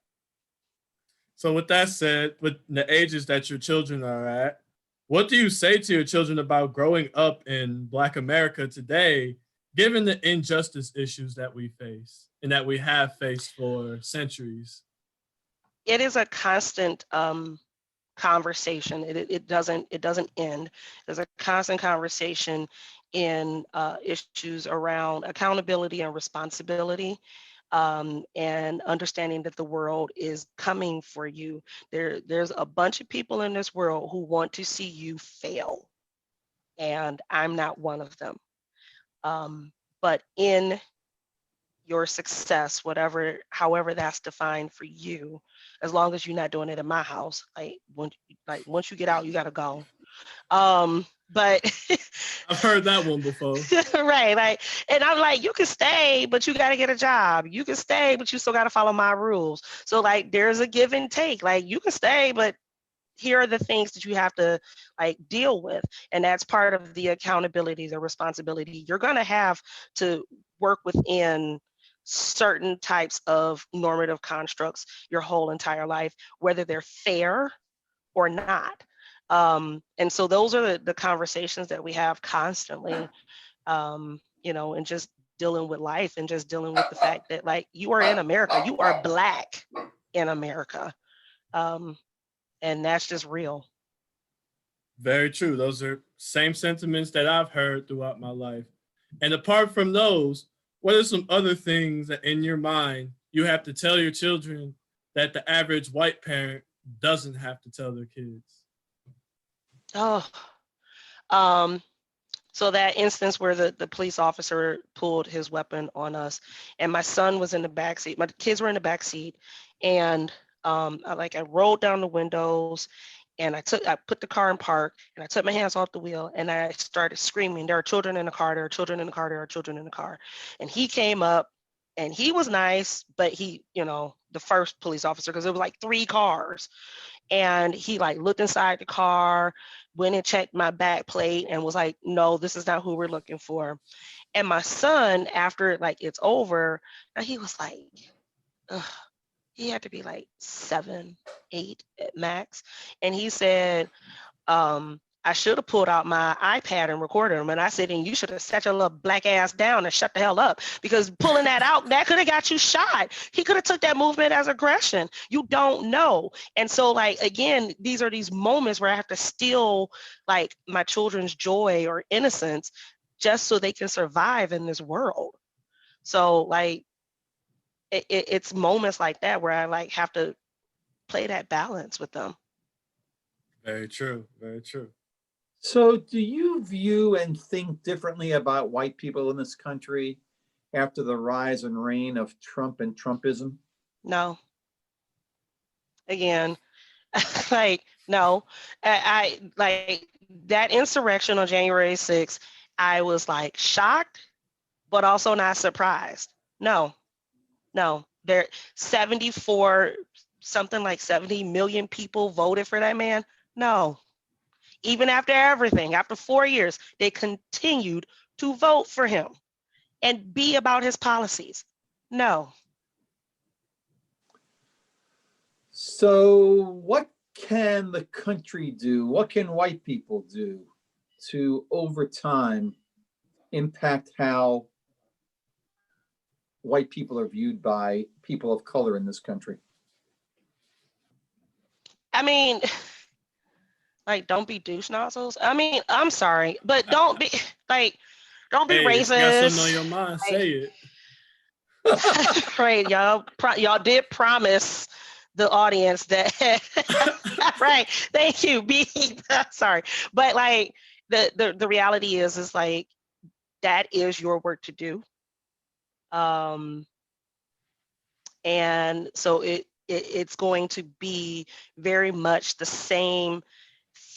Speaker 6: So with that said, with the ages that your children are at, what do you say to your children about growing up in Black America today, given the injustice issues that we face and that we have faced for centuries?
Speaker 8: It is a constant conversation. It doesn't end. There's a constant conversation in issues around accountability and responsibility, and understanding that the world is coming for you. There's a bunch of people in this world who want to see you fail, and I'm not one of them. But in your success, however that's defined for you, as long as you're not doing it in my house, once you get out, you gotta go. But
Speaker 6: I've heard that one before.
Speaker 8: right, and I'm like, you can stay, but you gotta get a job. You can stay, but you still gotta follow my rules. So like, there's a give and take. Like, you can stay, but here are the things that you have to like deal with, and that's part of the accountability, the responsibility. You're gonna have to work within certain types of normative constructs your whole entire life, whether they're fair or not. And so those are the conversations that we have constantly, and just dealing with life and just dealing with the fact that like, you are in America, you are Black in America. And that's just real.
Speaker 6: Very true. Those are same sentiments that I've heard throughout my life. And apart from those, what are some other things that in your mind you have to tell your children that the average white parent doesn't have to tell their kids?
Speaker 8: Oh, so that instance where the police officer pulled his weapon on us, and my son was in the back seat. My kids were in the back seat, and I rolled down the windows, and I put the car in park, and I took my hands off the wheel, and I started screaming, "There are children in the car, there are children in the car, there are children in the car." And he came up, and he was nice, but he, the first police officer, because it was like 3 cars, and he like looked inside the car, went and checked my back plate, and was like, "No, this is not who we're looking for." And my son, after like it's over, and he was like, ugh, he had to be like 7, 8 at max. And he said, I should have pulled out my iPad and recorded him. And I said, and you should have sat your little black ass down and shut the hell up, because pulling that out, that could have got you shot. He could have took that movement as aggression. You don't know. And so like, again, these are these moments where I have to steal like my children's joy or innocence just so they can survive in this world. So like, it's moments like that where I like have to play that balance with them.
Speaker 6: Very true. Very true.
Speaker 5: So do you view and think differently about white people in this country after the rise and reign of Trump and Trumpism?
Speaker 8: No. Again, like, no. I like that insurrection on January 6th, I was like shocked, but also not surprised. No. There 74, something like 70 million people voted for that man. No. Even after everything, after 4 years, they continued to vote for him and be about his policies. No.
Speaker 5: So what can the country do? What can white people do to, over time, impact how white people are viewed by people of color in this country?
Speaker 8: I mean, like, don't be douche nozzles. I mean, I'm sorry, but don't be like, don't be
Speaker 6: Hey, if you got something on
Speaker 8: racist.
Speaker 6: your mind,
Speaker 8: Like,
Speaker 6: say it.
Speaker 8: right, y'all did promise the audience that right. Thank you. Be sorry. But like the reality is like that is your work to do. And so it's going to be very much the same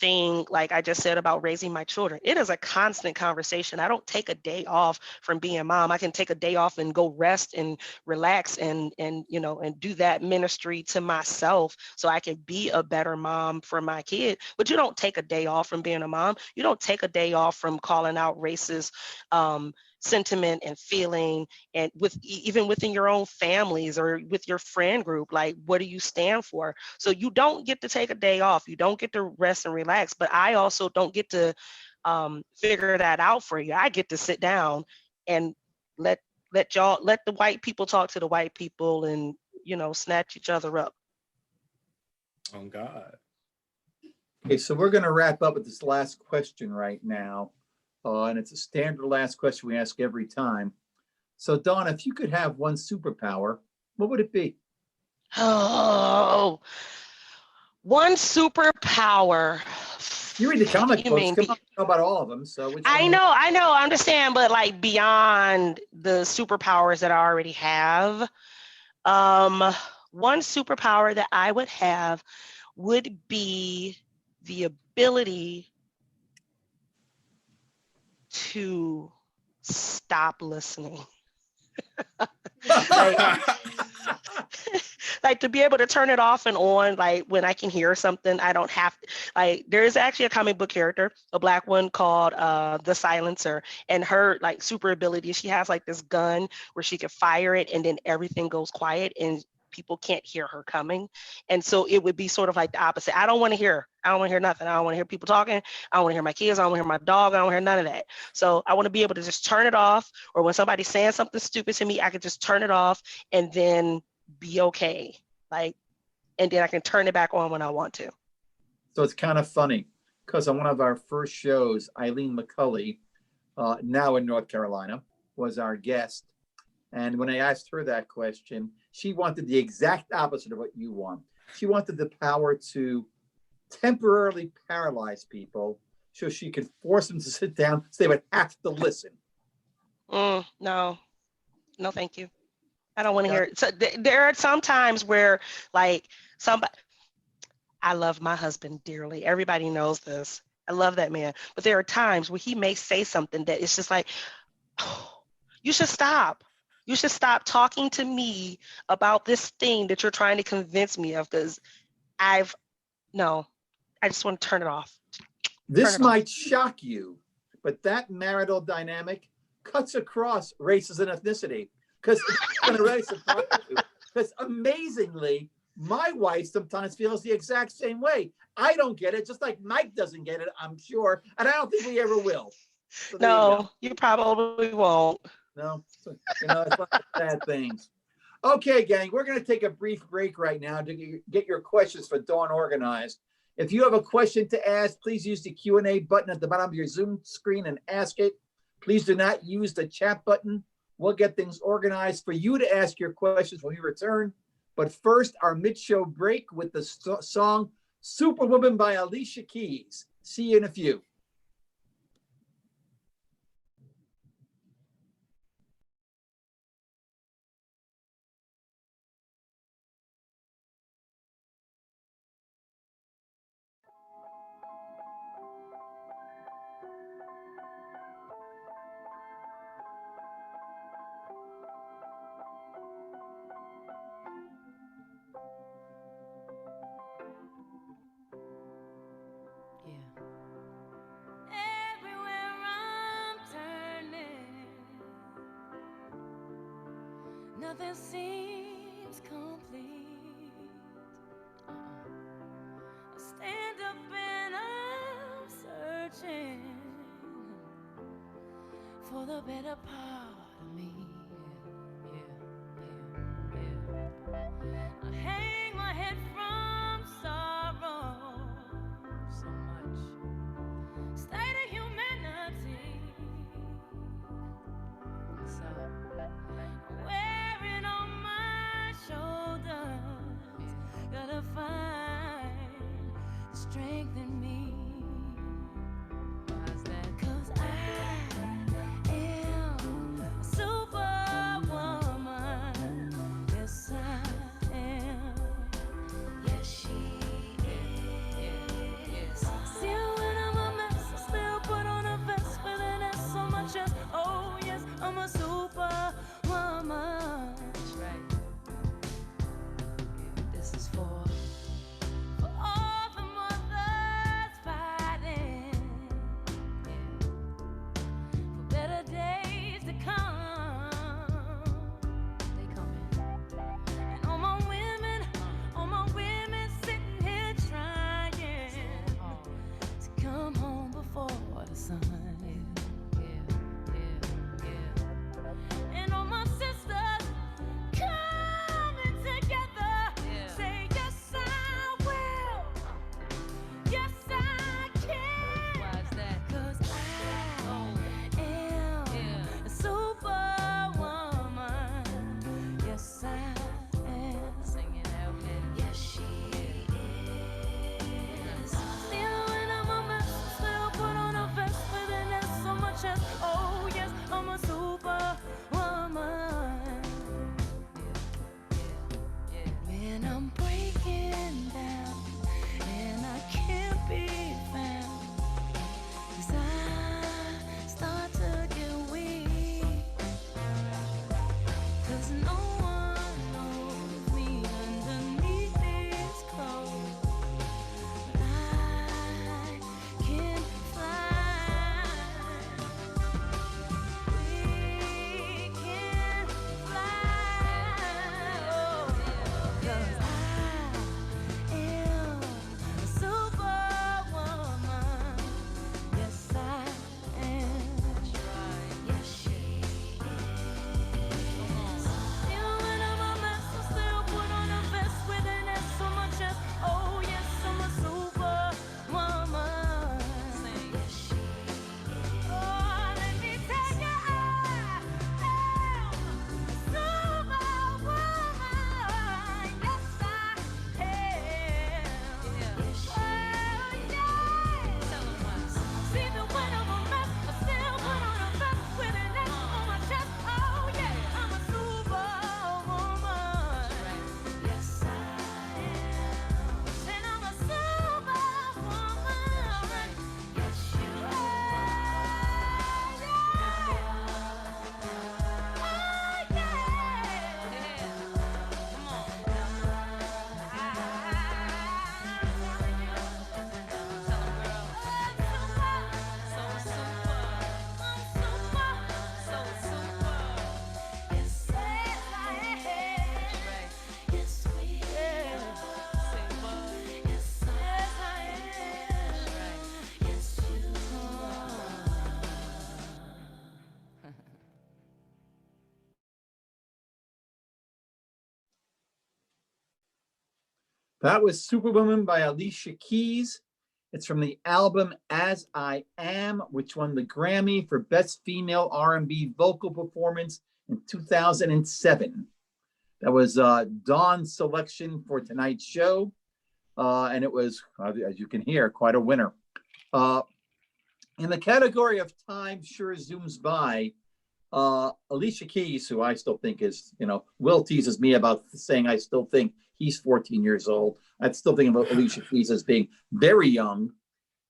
Speaker 8: thing like I just said about raising my children. It is a constant conversation. I don't take a day off from being a mom. I can take a day off and go rest and relax and you know and do that ministry to myself so I can be a better mom for my kid. But you don't take a day off from being a mom. You don't take a day off from calling out racist sentiment and feeling, and even within your own families or with your friend group, like what do you stand for? So you don't get to take a day off, you don't get to rest and relax, but I also don't get to figure that out for you. I get to sit down and let the white people talk to the white people and you know snatch each other up.
Speaker 6: Oh God.
Speaker 5: Okay, so we're going to wrap up with this last question right now. And it's a standard last question we ask every time. So, Dawn, if you could have one superpower, what would it be?
Speaker 8: Oh, one superpower.
Speaker 5: You read the comic
Speaker 8: You
Speaker 5: books.
Speaker 8: mean
Speaker 5: Come on, I know about all of them. So, which one?
Speaker 8: I know, I understand, but like beyond the superpowers that I already have, one superpower that I would have would be the ability to stop listening. like, like to be able to turn it off and on, like when I can hear something, I don't have to, like there's actually a comic book character, a black one called the Silencer, and her like super ability, she has like this gun where she can fire it and then everything goes quiet and people can't hear her coming. And so it would be sort of like the opposite. I don't want to hear nothing. I don't want to hear people talking. I don't want to hear my kids. I don't want to hear my dog. I don't want to hear none of that. So I want to be able to just turn it off, or when somebody's saying something stupid to me, I could just turn it off and then be okay. Like, and then I can turn it back on when I want to.
Speaker 5: So it's kind of funny because on one of our first shows, Eileen McCulley, now in North Carolina, was our guest. And when I asked her that question, she wanted the exact opposite of what you want. She wanted the power to temporarily paralyze people so she could force them to sit down so they would have to listen.
Speaker 8: No, thank you. I don't want to hear it. So there are some times where like I love my husband dearly. Everybody knows this. I love that man. But there are times where he may say something that it's just like, oh, you should stop. You should stop talking to me about this thing that you're trying to convince me of, because I just want to turn it off.
Speaker 5: This might shock you, but that marital dynamic cuts across races and ethnicity. Because it's going to really surprise you. Because amazingly, my wife sometimes feels the exact same way. I don't get it, just like Mike doesn't get it, I'm sure. And I don't think we ever will. So
Speaker 8: no, you probably won't.
Speaker 5: No, it's one of the sad things. Okay, gang, we're going to take a brief break right now to get your questions for Dawn organized. If you have a question to ask, please use the Q&A button at the bottom of your Zoom screen and ask it. Please do not use the chat button. We'll get things organized for you to ask your questions when we return. But first, our mid-show break with the song Superwoman by Alicia Keys. See you in a few.
Speaker 1: Nothing seems complete. I stand up and I'm searching for the better part of me. I hang my head from sorrow.
Speaker 5: That was Superwoman by Alicia Keys. It's from the album As I Am, which won the Grammy for Best Female R&B Vocal Performance in 2007. That was Dawn's selection for tonight's show. And it was, as you can hear, quite a winner. In the category of Time Sure Zooms By, Alicia Keys, who I still think is, Will teases me about saying I still think he's 14 years old. I still think about Alicia Keys as being very young.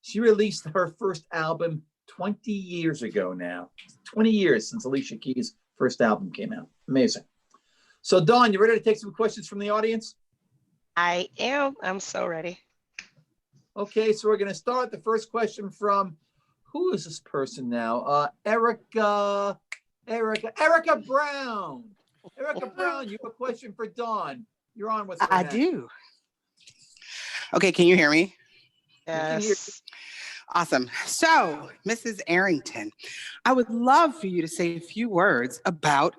Speaker 5: She released her first album 20 years ago now. 20 years since Alicia Keys' first album came out. Amazing. So Dawn, you ready to take some questions from the audience?
Speaker 8: I am. I'm so ready.
Speaker 5: Okay, so we're going to start the first question from, who is this person now? Erica Brown. Erica Brown, you have a question for Dawn. You're on with her
Speaker 9: I
Speaker 5: now.
Speaker 9: do. Okay, can you hear me?
Speaker 8: Yes.
Speaker 9: Awesome. So, Mrs. Arrington, I would love for you to say a few words about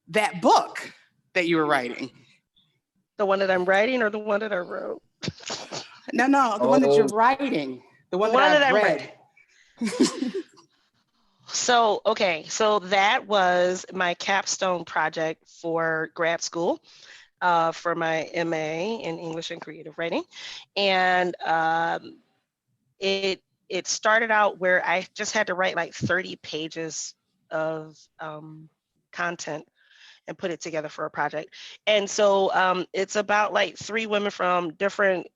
Speaker 9: that book that you were writing.
Speaker 8: The one that I'm writing or the one that I wrote?
Speaker 9: No, the one that you're writing. The one that I've read.
Speaker 8: So that was my capstone project for grad school, for my MA in English and Creative Writing. And it started out where I just had to write like 30 pages of content and put it together for a project. And so it's about like 3 women from different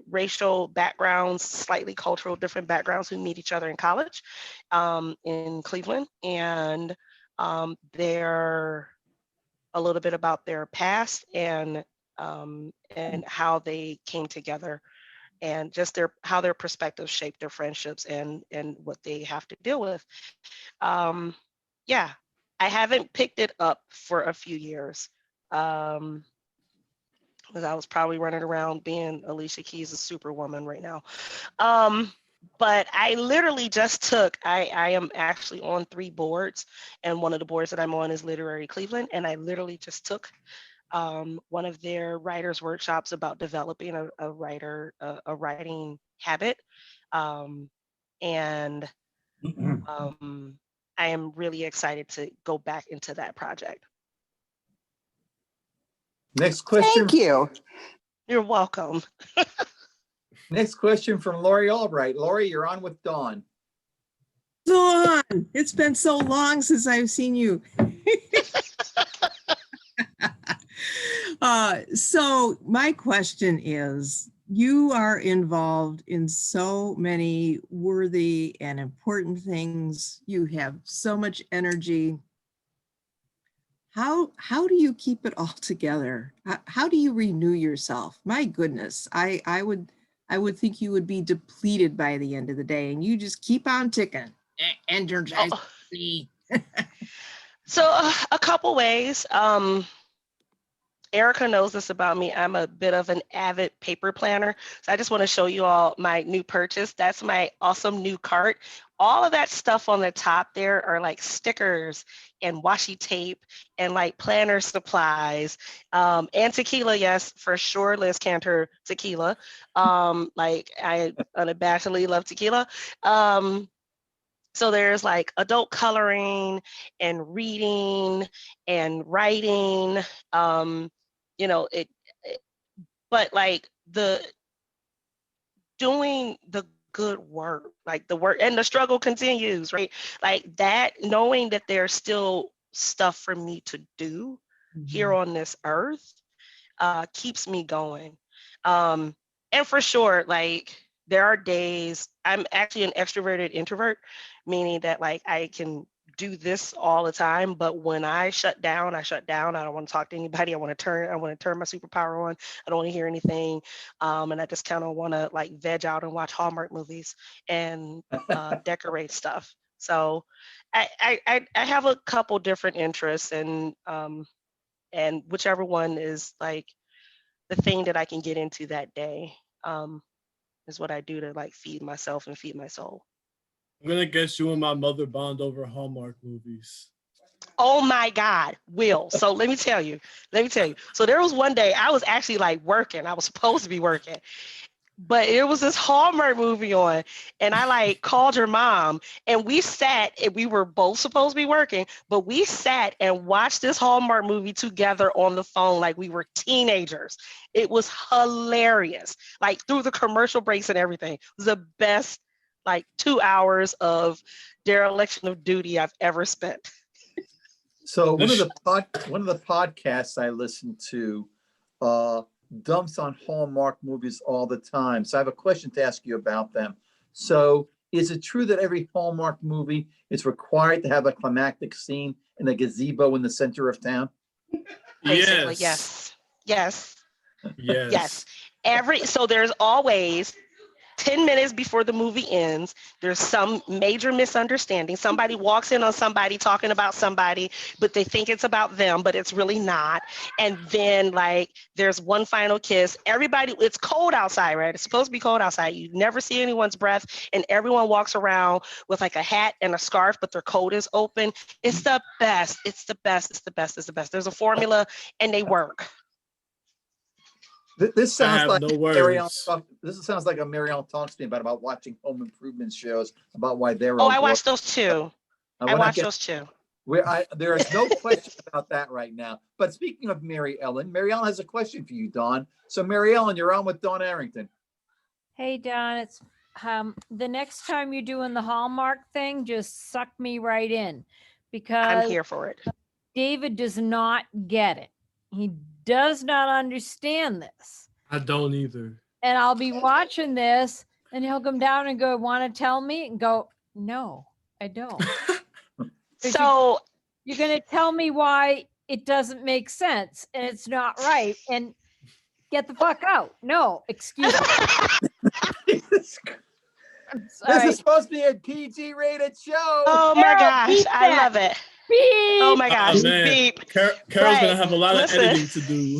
Speaker 8: racial backgrounds, slightly cultural different backgrounds, who meet each other in college in Cleveland. And they're a little bit about their past and how they came together, and just how their perspectives shape their friendships and what they have to deal with. Yeah, I haven't picked it up for a few years. Because I was probably running around being Alicia Keys' Superwoman right now. But I literally just took, I am actually on 3 boards, and one of the boards that I'm on is Literary Cleveland, and I literally just took one of their writers' workshops about developing a writing habit. And I am really excited to go back into that project.
Speaker 5: Next question.
Speaker 9: Thank you.
Speaker 8: You're welcome.
Speaker 5: Next question from Lori Albright. Lori, you're on with Dawn.
Speaker 10: Dawn, it's been so long since I've seen you. So my question is, you are involved in so many worthy and important things. You have so much energy. How do you keep it all together? How do you renew yourself? My goodness, I would think you would be depleted by the end of the day, and you just keep on ticking. Energize me.
Speaker 8: So a couple ways. Erica knows this about me. I'm a bit of an avid paper planner. So I just want to show you all my new purchase. That's my awesome new cart. All of that stuff on the top there are like stickers and washi tape and like planner supplies, and tequila. Yes, for sure. Liz Kantor tequila. Like I unabashedly love tequila. So there's like adult coloring and reading and writing, but like doing the good work, like the work and the struggle continues, right? Like that, knowing that there's still stuff for me to do here on this earth keeps me going. And for sure, like there are days, I'm actually an extroverted introvert, meaning that like I can do this all the time, but when I shut down, I shut down. I don't want to talk to anybody. I want to turn my superpower on. I don't want to hear anything. And I just kind of want to like veg out and watch Hallmark movies and decorate stuff. So I have a couple different interests, and whichever one is like the thing that I can get into that day is what I do to like feed myself and feed my soul.
Speaker 6: I'm gonna guess you and my mother bond over Hallmark movies.
Speaker 8: Oh my God, Will. So let me tell you. So there was one day I was actually like working. I was supposed to be working, but it was this Hallmark movie on, and I like called your mom, and we sat, and we were both supposed to be working, but we sat and watched this Hallmark movie together on the phone like we were teenagers. It was hilarious, like through the commercial breaks and everything. It was the best like 2 hours of dereliction of duty I've ever spent.
Speaker 5: So one of the podcasts I listen to dumps on Hallmark movies all the time. So I have a question to ask you about them. So is it true that every Hallmark movie is required to have a climactic scene in a gazebo in the center of town?
Speaker 8: Basically,
Speaker 6: Yes.
Speaker 8: yes.
Speaker 6: Yes.
Speaker 8: So there's always 10 minutes before the movie ends, there's some major misunderstanding. Somebody walks in on somebody talking about somebody, but they think it's about them, but it's really not. And then like there's one final kiss. Everybody, it's cold outside, right? It's supposed to be cold outside. You never see anyone's breath, and everyone walks around with like a hat and a scarf, but their coat is open. It's the best. It's the best. It's the best. It's the best. There's a formula, and they work.
Speaker 5: This sounds like
Speaker 6: no
Speaker 5: Marielle.
Speaker 6: words.
Speaker 5: This sounds like a Marielle talks to me about watching home improvement shows about why they're.
Speaker 8: Oh, I watched those too. I watched those too.
Speaker 5: There is no question about that right now. But speaking of Mary Ellen has a question for you, Dawn. So Mary Ellen, you're on with Dawn Arrington.
Speaker 11: Hey, Dawn, it's the next time you're doing the Hallmark thing, just suck me right in, because
Speaker 8: I'm here for it.
Speaker 11: David does not get it. He does not understand this.
Speaker 6: I don't either.
Speaker 11: And I'll be watching this, and he'll come down and go, "Want to tell me?" And go, "No, I don't."
Speaker 8: So
Speaker 11: you're going to tell me why it doesn't make sense and it's not right, and get the fuck out. No, excuse me.
Speaker 5: This is supposed to be a PG rated show.
Speaker 8: Oh my gosh, I love it.
Speaker 11: Beep.
Speaker 8: Oh my gosh,
Speaker 6: man.
Speaker 8: beep.
Speaker 6: Carol's
Speaker 8: Right.
Speaker 6: gonna have a lot
Speaker 8: Listen.
Speaker 6: of editing to do.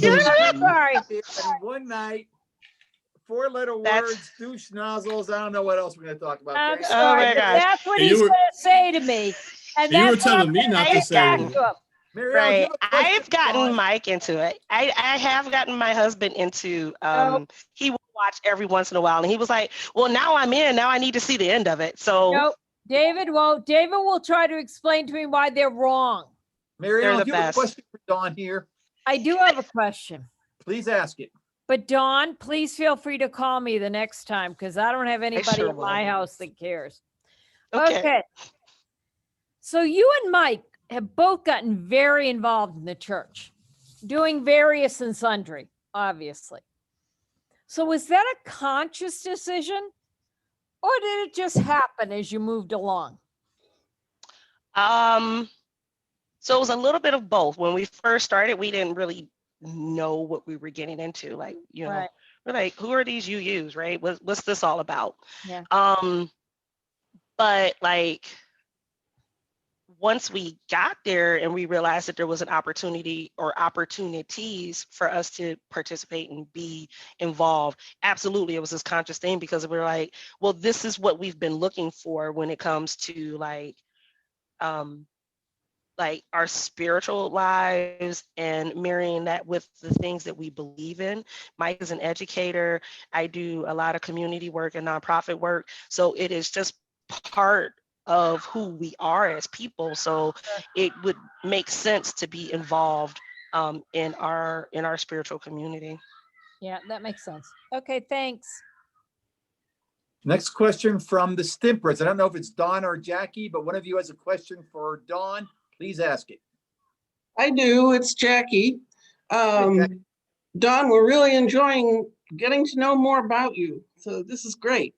Speaker 11: Sorry.
Speaker 5: One night, 4-letter
Speaker 8: That's-
Speaker 5: words, douche nozzles. I don't know what else we're going to talk about.
Speaker 11: I'm
Speaker 5: Okay?
Speaker 11: sorry,
Speaker 8: my
Speaker 11: but
Speaker 8: gosh.
Speaker 11: that's what
Speaker 6: And
Speaker 11: he's
Speaker 6: you were-
Speaker 11: going to say to me. And
Speaker 6: You were
Speaker 11: that's what
Speaker 6: telling
Speaker 11: I'm
Speaker 6: me
Speaker 11: gonna
Speaker 6: not to
Speaker 11: say
Speaker 6: say
Speaker 11: back
Speaker 6: it.
Speaker 11: to him.
Speaker 5: Marielle,
Speaker 8: Right.
Speaker 5: you have a question
Speaker 8: I've
Speaker 5: for
Speaker 8: gotten
Speaker 5: Dawn?
Speaker 8: Mike into it. I have gotten my husband into he will watch every once in a while, and he was like, well, now I'm in. Now I need to see the end of it. So
Speaker 11: Nope. David will try to explain to me why they're wrong.
Speaker 5: Marielle,
Speaker 8: the
Speaker 5: do you have a
Speaker 8: best.
Speaker 5: question for Dawn here?
Speaker 11: I do have a question.
Speaker 5: Please ask it.
Speaker 11: But Dawn, please feel free to call me the next time, because I don't have anybody
Speaker 8: sure
Speaker 11: in
Speaker 8: will.
Speaker 11: my house that cares.
Speaker 8: Okay.
Speaker 11: So you and Mike have both gotten very involved in the church, doing various and sundry, obviously. So was that a conscious decision, or did it just happen as you moved along?
Speaker 8: So it was a little bit of both. When we first started, we didn't really know what we were getting into. Like, you know,
Speaker 11: Right.
Speaker 8: we're like, who are these UUs, right? What's this all about?
Speaker 11: Yeah.
Speaker 8: But like, once we got there and we realized that there was an opportunity or opportunities for us to participate and be involved, absolutely, it was this conscious thing, because we're like, well, this is what we've been looking for when it comes to like our spiritual lives and marrying that with the things that we believe in. Mike is an educator. I do a lot of community work and nonprofit work. So it is just part of who we are as people. So it would make sense to be involved in our spiritual community.
Speaker 11: Yeah, that makes sense. Okay, thanks.
Speaker 5: Next question from the Stimpers. I don't know if it's Dawn or Jackie, but one of you has a question for Dawn. Please ask it.
Speaker 12: I do. It's Jackie.
Speaker 5: Jackie.
Speaker 12: Dawn, we're really enjoying getting to know more about you. So this is great.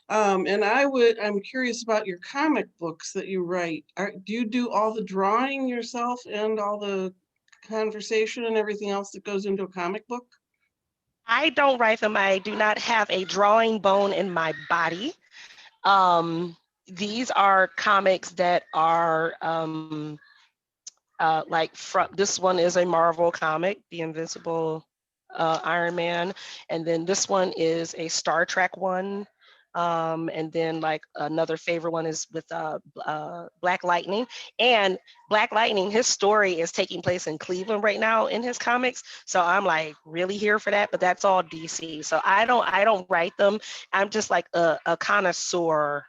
Speaker 12: And I'm curious about your comic books that you write. Do you do all the drawing yourself and all the conversation and everything else that goes into a comic book?
Speaker 8: I don't write them. I do not have a drawing bone in my body. These are comics that are this one is a Marvel comic, The Invincible Iron Man, and then this one is a Star Trek one. And then like another favorite one is with Black Lightning. And Black Lightning, his story is taking place in Cleveland right now in his comics. So I'm like really here for that, but that's all DC. So I don't write them. I'm just like a connoisseur.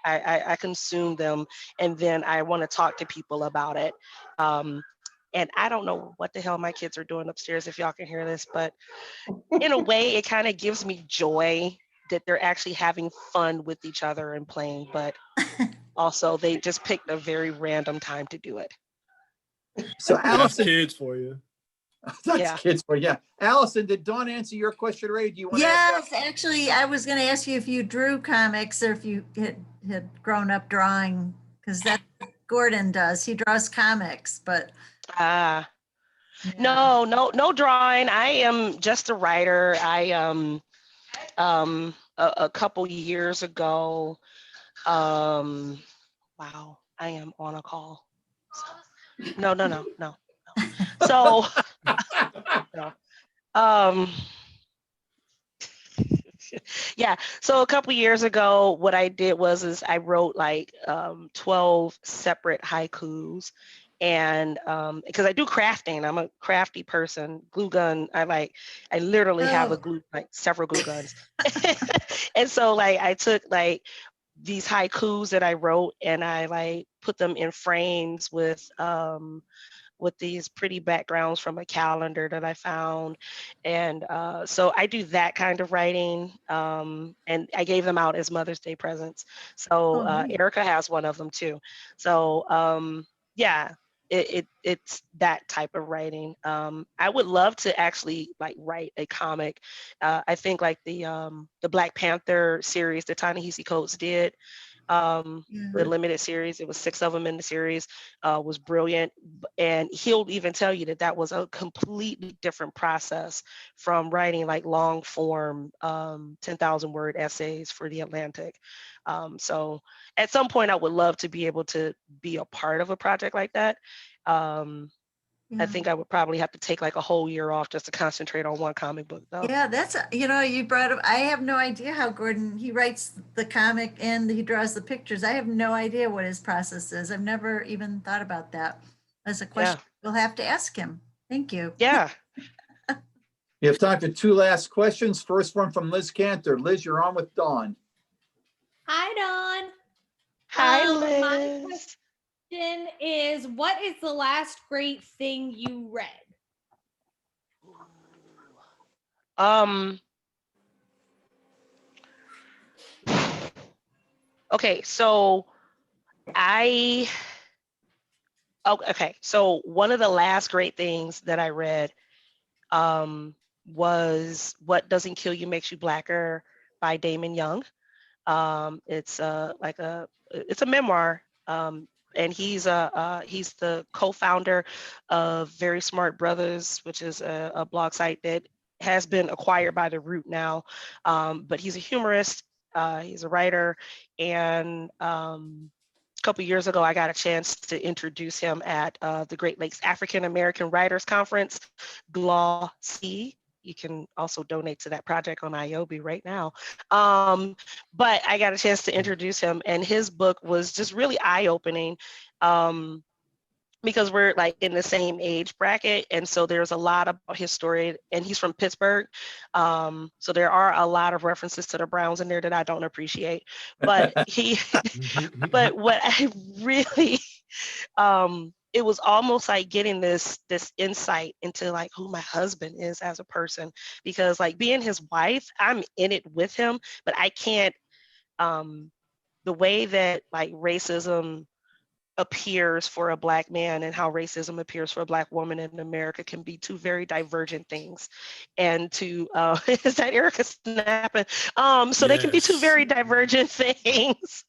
Speaker 8: I consume them, and then I want to talk to people about it. And I don't know what the hell my kids are doing upstairs, if y'all can hear this, but in a way, it kind of gives me joy that they're actually having fun with each other and playing, but also they just picked a very random time to do it.
Speaker 5: So
Speaker 6: That's
Speaker 5: Allison,
Speaker 6: kids for you.
Speaker 5: that's
Speaker 8: Yeah.
Speaker 5: kids for you. Yeah. Allison, did Dawn answer your question, Ray? Do you want to
Speaker 13: Yes, actually, I was going to ask you if you drew comics or if you had grown up drawing, because that's what Gordon does. He draws comics, but yeah.
Speaker 8: No drawing. I am just a writer. I a couple years ago, wow, I am on a call. No. So, no. Yeah, so a couple years ago, what I did was I wrote like 12 separate haikus. And because I do crafting, I'm a crafty person. Glue gun, I literally have several glue guns. And so like I took like these haikus that I wrote and I like put them in frames with these pretty backgrounds from a calendar that I found. And so I do that kind of writing. And I gave them out as Mother's Day presents. So Erica has one of them too. So yeah, it's that type of writing. I would love to actually like write a comic. I think like the Black Panther series, the Ta-Nehisi Coates did, the limited series, it was 6 of them in the series, was brilliant. And he'll even tell you that that was a completely different process from writing like long form 10,000 word essays for the Atlantic. So at some point I would love to be able to be a part of a project like that. I think I would probably have to take like a whole year off just to concentrate on one comic book though.
Speaker 13: Yeah, that's, you brought up, I have no idea how Gordon, he writes the comic and he draws the pictures. I have no idea what his process is. I've never even thought about that as a question. We'll have to ask him. Thank you.
Speaker 8: Yeah.
Speaker 5: You have time for 2 last questions. First one from Liz Kantor. Liz, you're on with Dawn.
Speaker 14: Hi, Dawn.
Speaker 8: Hi, Liz.
Speaker 14: My question is, what is the last great thing you read?
Speaker 8: Okay, so so one of the last great things that I read was What Doesn't Kill You Makes You Blacker by Damon Young. It's it's a memoir, and he's the co-founder of Very Smart Brothers, which is a blog site that has been acquired by The Root now. But he's a humorist, he's a writer, and a couple years ago, I got a chance to introduce him at the Great Lakes African American Writers Conference, GLAW-C. You can also donate to that project on IOB right now. But I got a chance to introduce him, and his book was just really eye-opening because we're like in the same age bracket. And so there's a lot about his story, and he's from Pittsburgh. So there are a lot of references to the Browns in there that I don't appreciate, but but what I really, it was almost like getting this insight into like who my husband is as a person, because like being his wife, I'm in it with him, but I can't, the way that like racism appears for a Black man and how racism appears for a Black woman in America can be 2 very divergent things. And to, is that Erica snapping? So they can be 2 very divergent things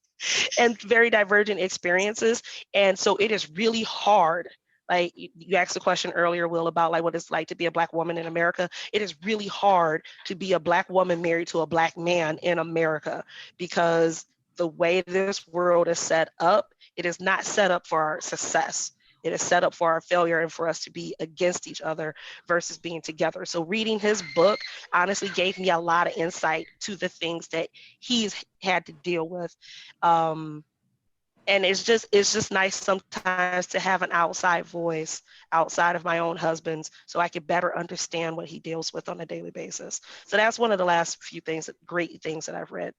Speaker 8: and very divergent experiences. And so it is really hard. Like you asked a question earlier, Will, about like what it's like to be a Black woman in America. It is really hard to be a Black woman married to a Black man in America, because the way this world is set up, it is not set up for our success. It is set up for our failure and for us to be against each other versus being together. So reading his book honestly gave me a lot of insight to the things that he's had to deal with. And it's just nice sometimes to have an outside voice outside of my own husband's, so I could better understand what he deals with on a daily basis. So that's one of the last few things, great things that I've read.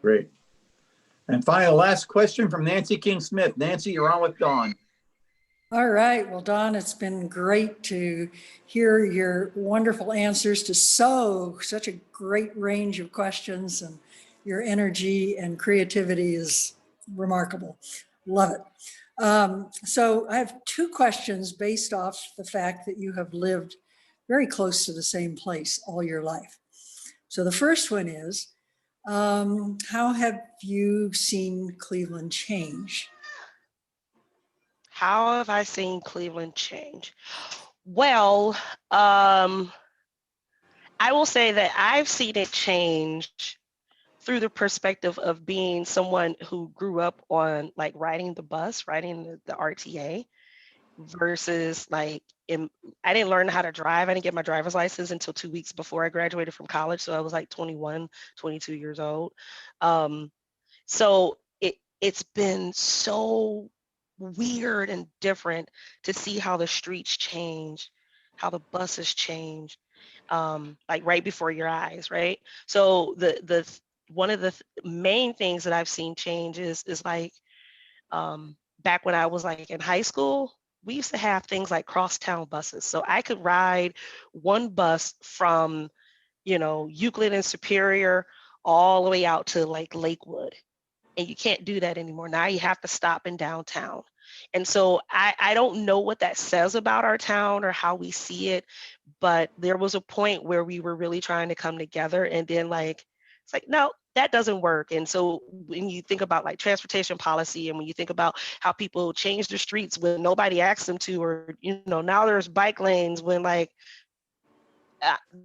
Speaker 5: Great. And finally, last question from Nancy King-Smith. Nancy, you're on with Dawn.
Speaker 15: All right. Well, Dawn, it's been great to hear your wonderful answers to such a great range of questions, and your energy and creativity is remarkable. Love it. So I have two questions based off the fact that you have lived very close to the same place all your life. So the first one is, how have you seen Cleveland change?
Speaker 8: How have I seen Cleveland change? Well, I will say that I've seen it change through the perspective of being someone who grew up on like riding the bus, riding the RTA, versus like, I didn't learn how to drive. I didn't get my driver's license until 2 weeks before I graduated from college. So I was like 21, 22 years old. So it's been so weird and different to see how the streets change, how the buses change, like right before your eyes, right? So the one of the main things that I've seen change is like, back when I was like in high school, we used to have things like crosstown buses. So I could ride one bus from, Euclid and Superior all the way out to like Lakewood. And you can't do that anymore. Now you have to stop in downtown. And so I don't know what that says about our town or how we see it, but there was a point where we were really trying to come together, and then like, it's like, no, that doesn't work. And so when you think about like transportation policy, and when you think about how people change the streets when nobody asked them to, or, now there's bike lanes when like,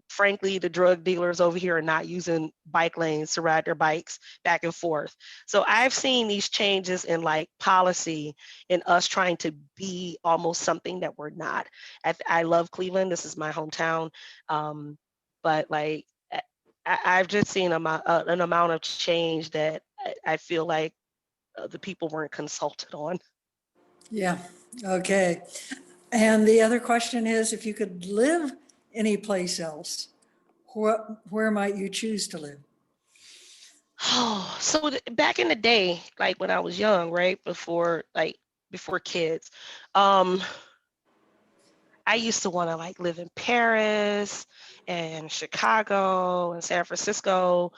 Speaker 8: frankly, the drug dealers over here are not using bike lanes to ride their bikes back and forth. So I've seen these changes in like policy and us trying to be almost something that we're not. I love Cleveland. This is my hometown. But like, I've just seen an amount of change that I feel like the people weren't consulted on.
Speaker 15: Yeah. Okay. And the other question is, if you could live any place else, where might you choose to live?
Speaker 8: Oh, so back in the day, like when I was young, right, before kids, I used to want to like live in Paris and Chicago and San Francisco,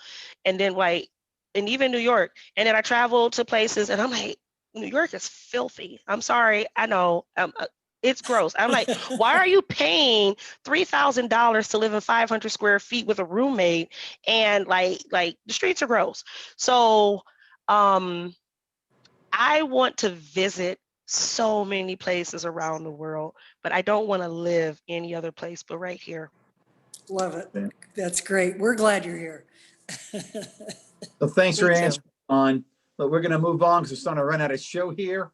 Speaker 8: and then like, and even New York. And then I traveled to places and I'm like, New York is filthy. I'm sorry, I know. It's gross. I'm like, why are you paying $3,000 to live in 500 square feet with a roommate? And like the streets are gross. So I want to visit so many places around the world, but I don't want to live any other place but right here.
Speaker 15: Love it. Yeah. That's great. We're glad you're here.
Speaker 5: So thanks for answering on. But we're going to move on because we're starting to run out of show here.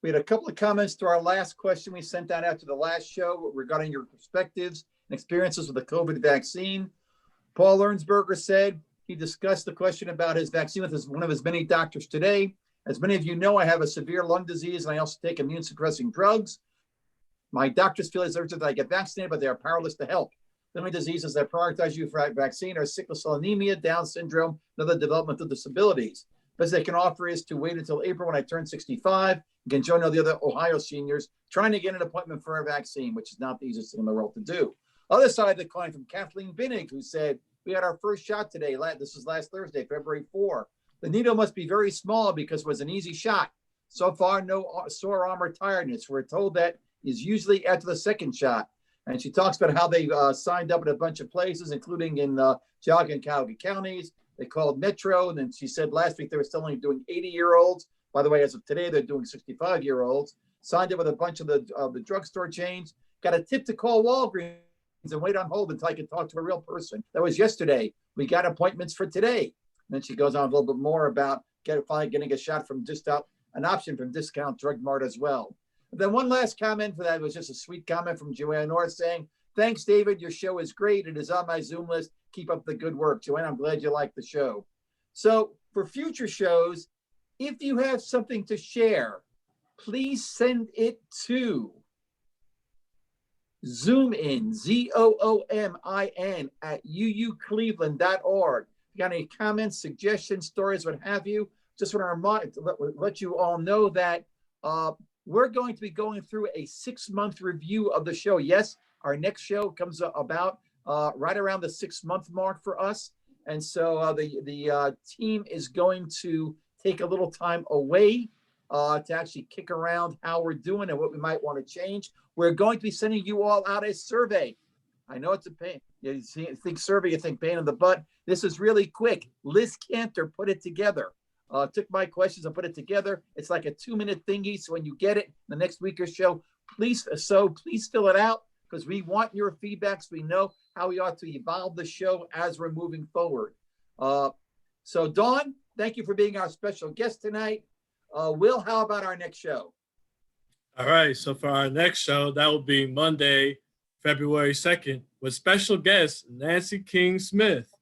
Speaker 5: We had a couple of comments to our last question we sent out after the last show regarding your perspectives and experiences with the COVID vaccine. Paul Ernsberger said he discussed the question about his vaccine with one of his many doctors today. As many of you know, I have a severe lung disease and I also take immune suppressing drugs. My doctors feel it's urgent that I get vaccinated, but they are powerless to help. The only diseases that prioritize you for vaccine are sickle cell anemia, Down syndrome, and other developmental disabilities. Best they can offer is to wait until April when I turn 65 and can join all the other Ohio seniors trying to get an appointment for a vaccine, which is not the easiest thing in the world to do. Other side of the coin from Kathleen Binnig, who said, we had our first shot today. This was last Thursday, February 4. The needle must be very small because it was an easy shot. So far, no sore arm or tiredness. We're told that is usually after the second shot. And she talks about how they signed up at a bunch of places, including in Geauga and Cuyahoga counties. They called Metro, and then she said last week they were still only doing 80-year-olds. By the way, as of today, they're doing 65-year-olds. Signed up with a bunch of the drugstore chains. Got a tip to call Walgreens and wait on hold until I can talk to a real person. That was yesterday. We got appointments for today. And then she goes on a little bit more about finally getting a shot from an option from Discount Drug Mart as well. Then one last comment for that was just a sweet comment from Joanna North saying, thanks, David. Your show is great. It is on my Zoom list. Keep up the good work. Joanna, I'm glad you like the show. So for future shows, if you have something to share, please send it to Zoom-In, ZOOMIN at uucleveland.org. If you got any comments, suggestions, stories, what have you, just want to let you all know that we're going to be going through a 6-month review of the show. Yes, our next show comes about right around the 6-month mark for us. And so the team is going to take a little time away to actually kick around how we're doing and what we might want to change. We're going to be sending you all out a survey. I know it's a pain. You think survey, you think pain in the butt. This is really quick. Liz Kantor put it together. Took my questions and put it together. It's like a 2-minute thingy. So when you get it the next week or so, please fill it out because we want your feedback so we know how we ought to evolve the show as we're moving forward. So Dawn, thank you for being our special guest tonight. Will, how about our next show?
Speaker 6: All right, so for our next show, that will be Monday, February 2nd, with special guest Nancy King-Smith.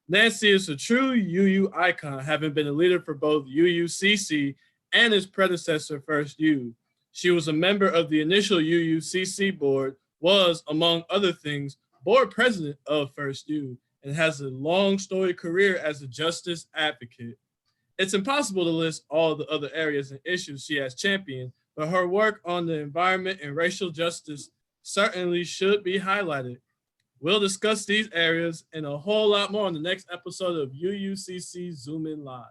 Speaker 6: Nancy is a true UU icon, having been a leader for both UUCC and its predecessor, First U. She was a member of the initial UUCC board, was, among other things, board president of First U, and has a long storied career as a justice advocate. It's impossible to list all the other areas and issues she has championed, but her work on the environment and racial justice certainly should be highlighted. We'll discuss these areas and a whole lot more on the next episode of UUCC Zoom-In Live.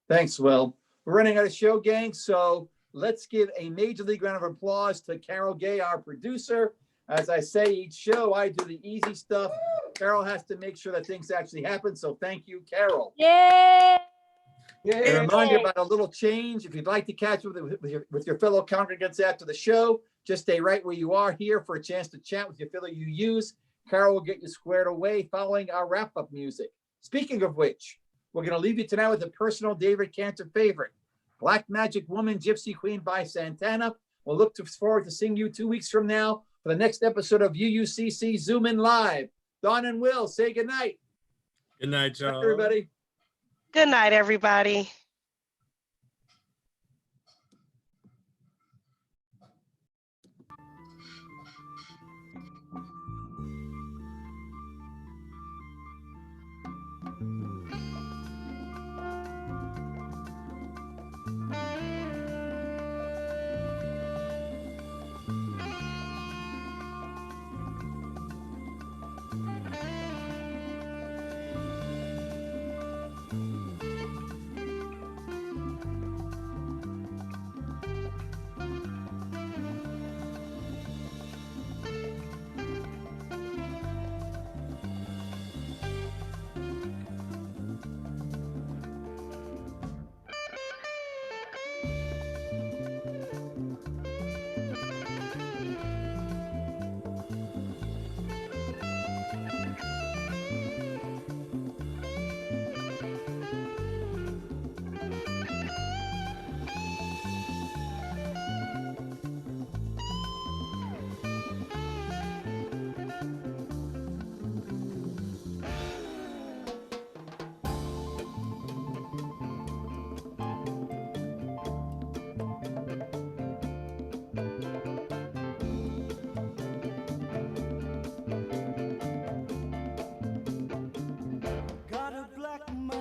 Speaker 5: Thanks, Will. We're running out of show, gang, so let's give a major league round of applause to Carol Gay, our producer. As I say each show, I do the easy stuff. Carol has to make sure that things actually happen, so thank you, Carol.
Speaker 11: Yay!
Speaker 5: A reminder about a little change. If you'd like to catch up with your fellow congregants after the show, just stay right where you are here for a chance to chat with your fellow UUs. Carol will get you squared away following our wrap-up music. Speaking of which, we're going to leave you tonight with a personal David Kantor favorite, Black Magic Woman, Gypsy Queen by Santana. We'll look forward to seeing you 2 weeks from now for the next episode of UUCC Zoom-In Live. Dawn and Will, say goodnight.
Speaker 6: Good night, y'all.
Speaker 5: Everybody.
Speaker 8: Good night, everybody.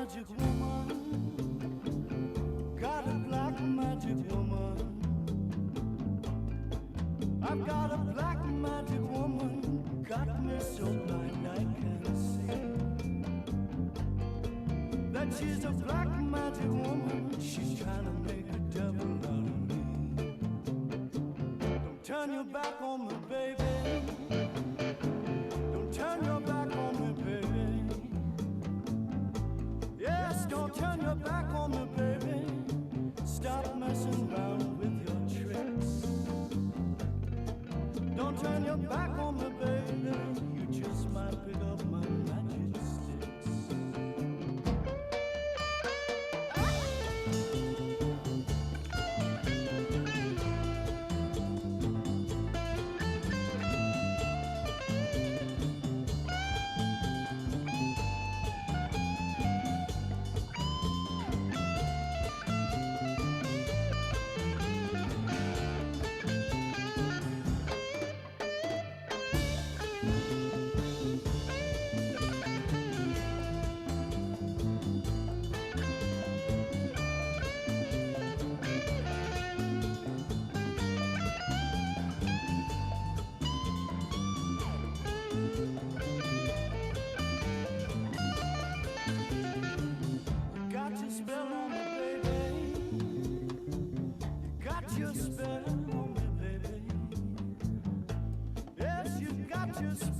Speaker 1: magic woman. Got a black magic woman. I've got a black magic woman. Got me so blind I can't see. That she's a black magic woman. She's trying to make a devil out of me. Don't turn your back on me, baby. Don't turn your back on me, baby. Yes, don't turn your back on me, baby. Stop messing around with your tricks. Don't turn your back on me, baby. You just might pick up my magic sticks.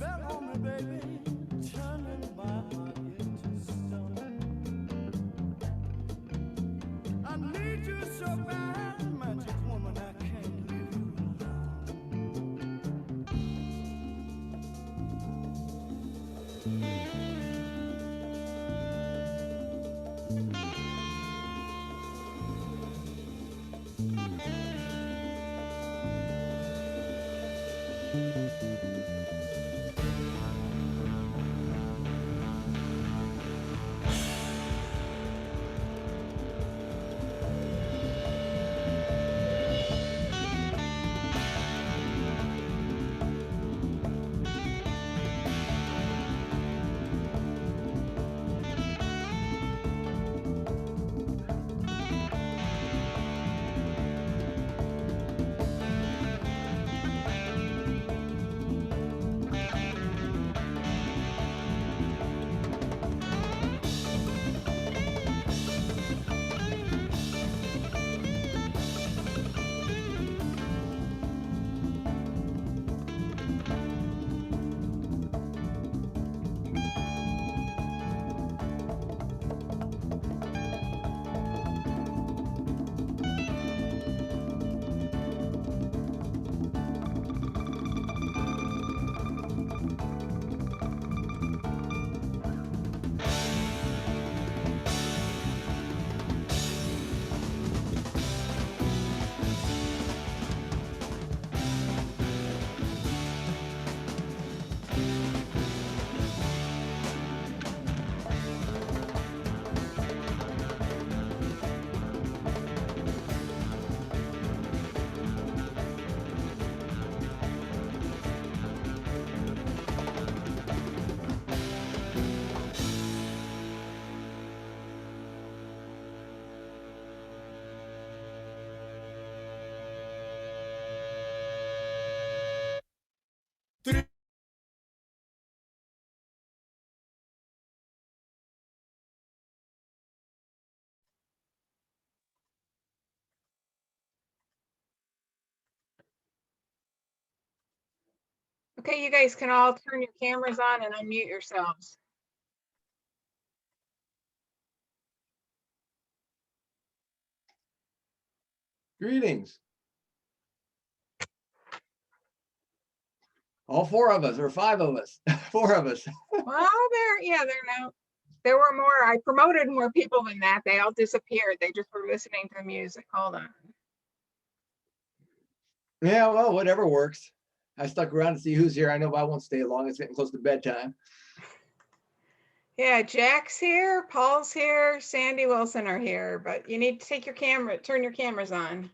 Speaker 1: spell on me, baby, turning my heart into stone. I need you so bad, magic woman, I can't leave you
Speaker 4: Okay, you guys can all turn your cameras on and unmute yourselves.
Speaker 16: Greetings. All four of us, or five of us, four of us.
Speaker 4: Well, there were more. I promoted more people than that. They all disappeared. They just were listening to the music. Hold on.
Speaker 16: Yeah, well, whatever works. I stuck around to see who's here. I know I won't stay long. It's getting close to bedtime.
Speaker 4: Yeah, Jack's here, Paul's here, Sandy Wilson are here, but you need to take your camera, turn your cameras on.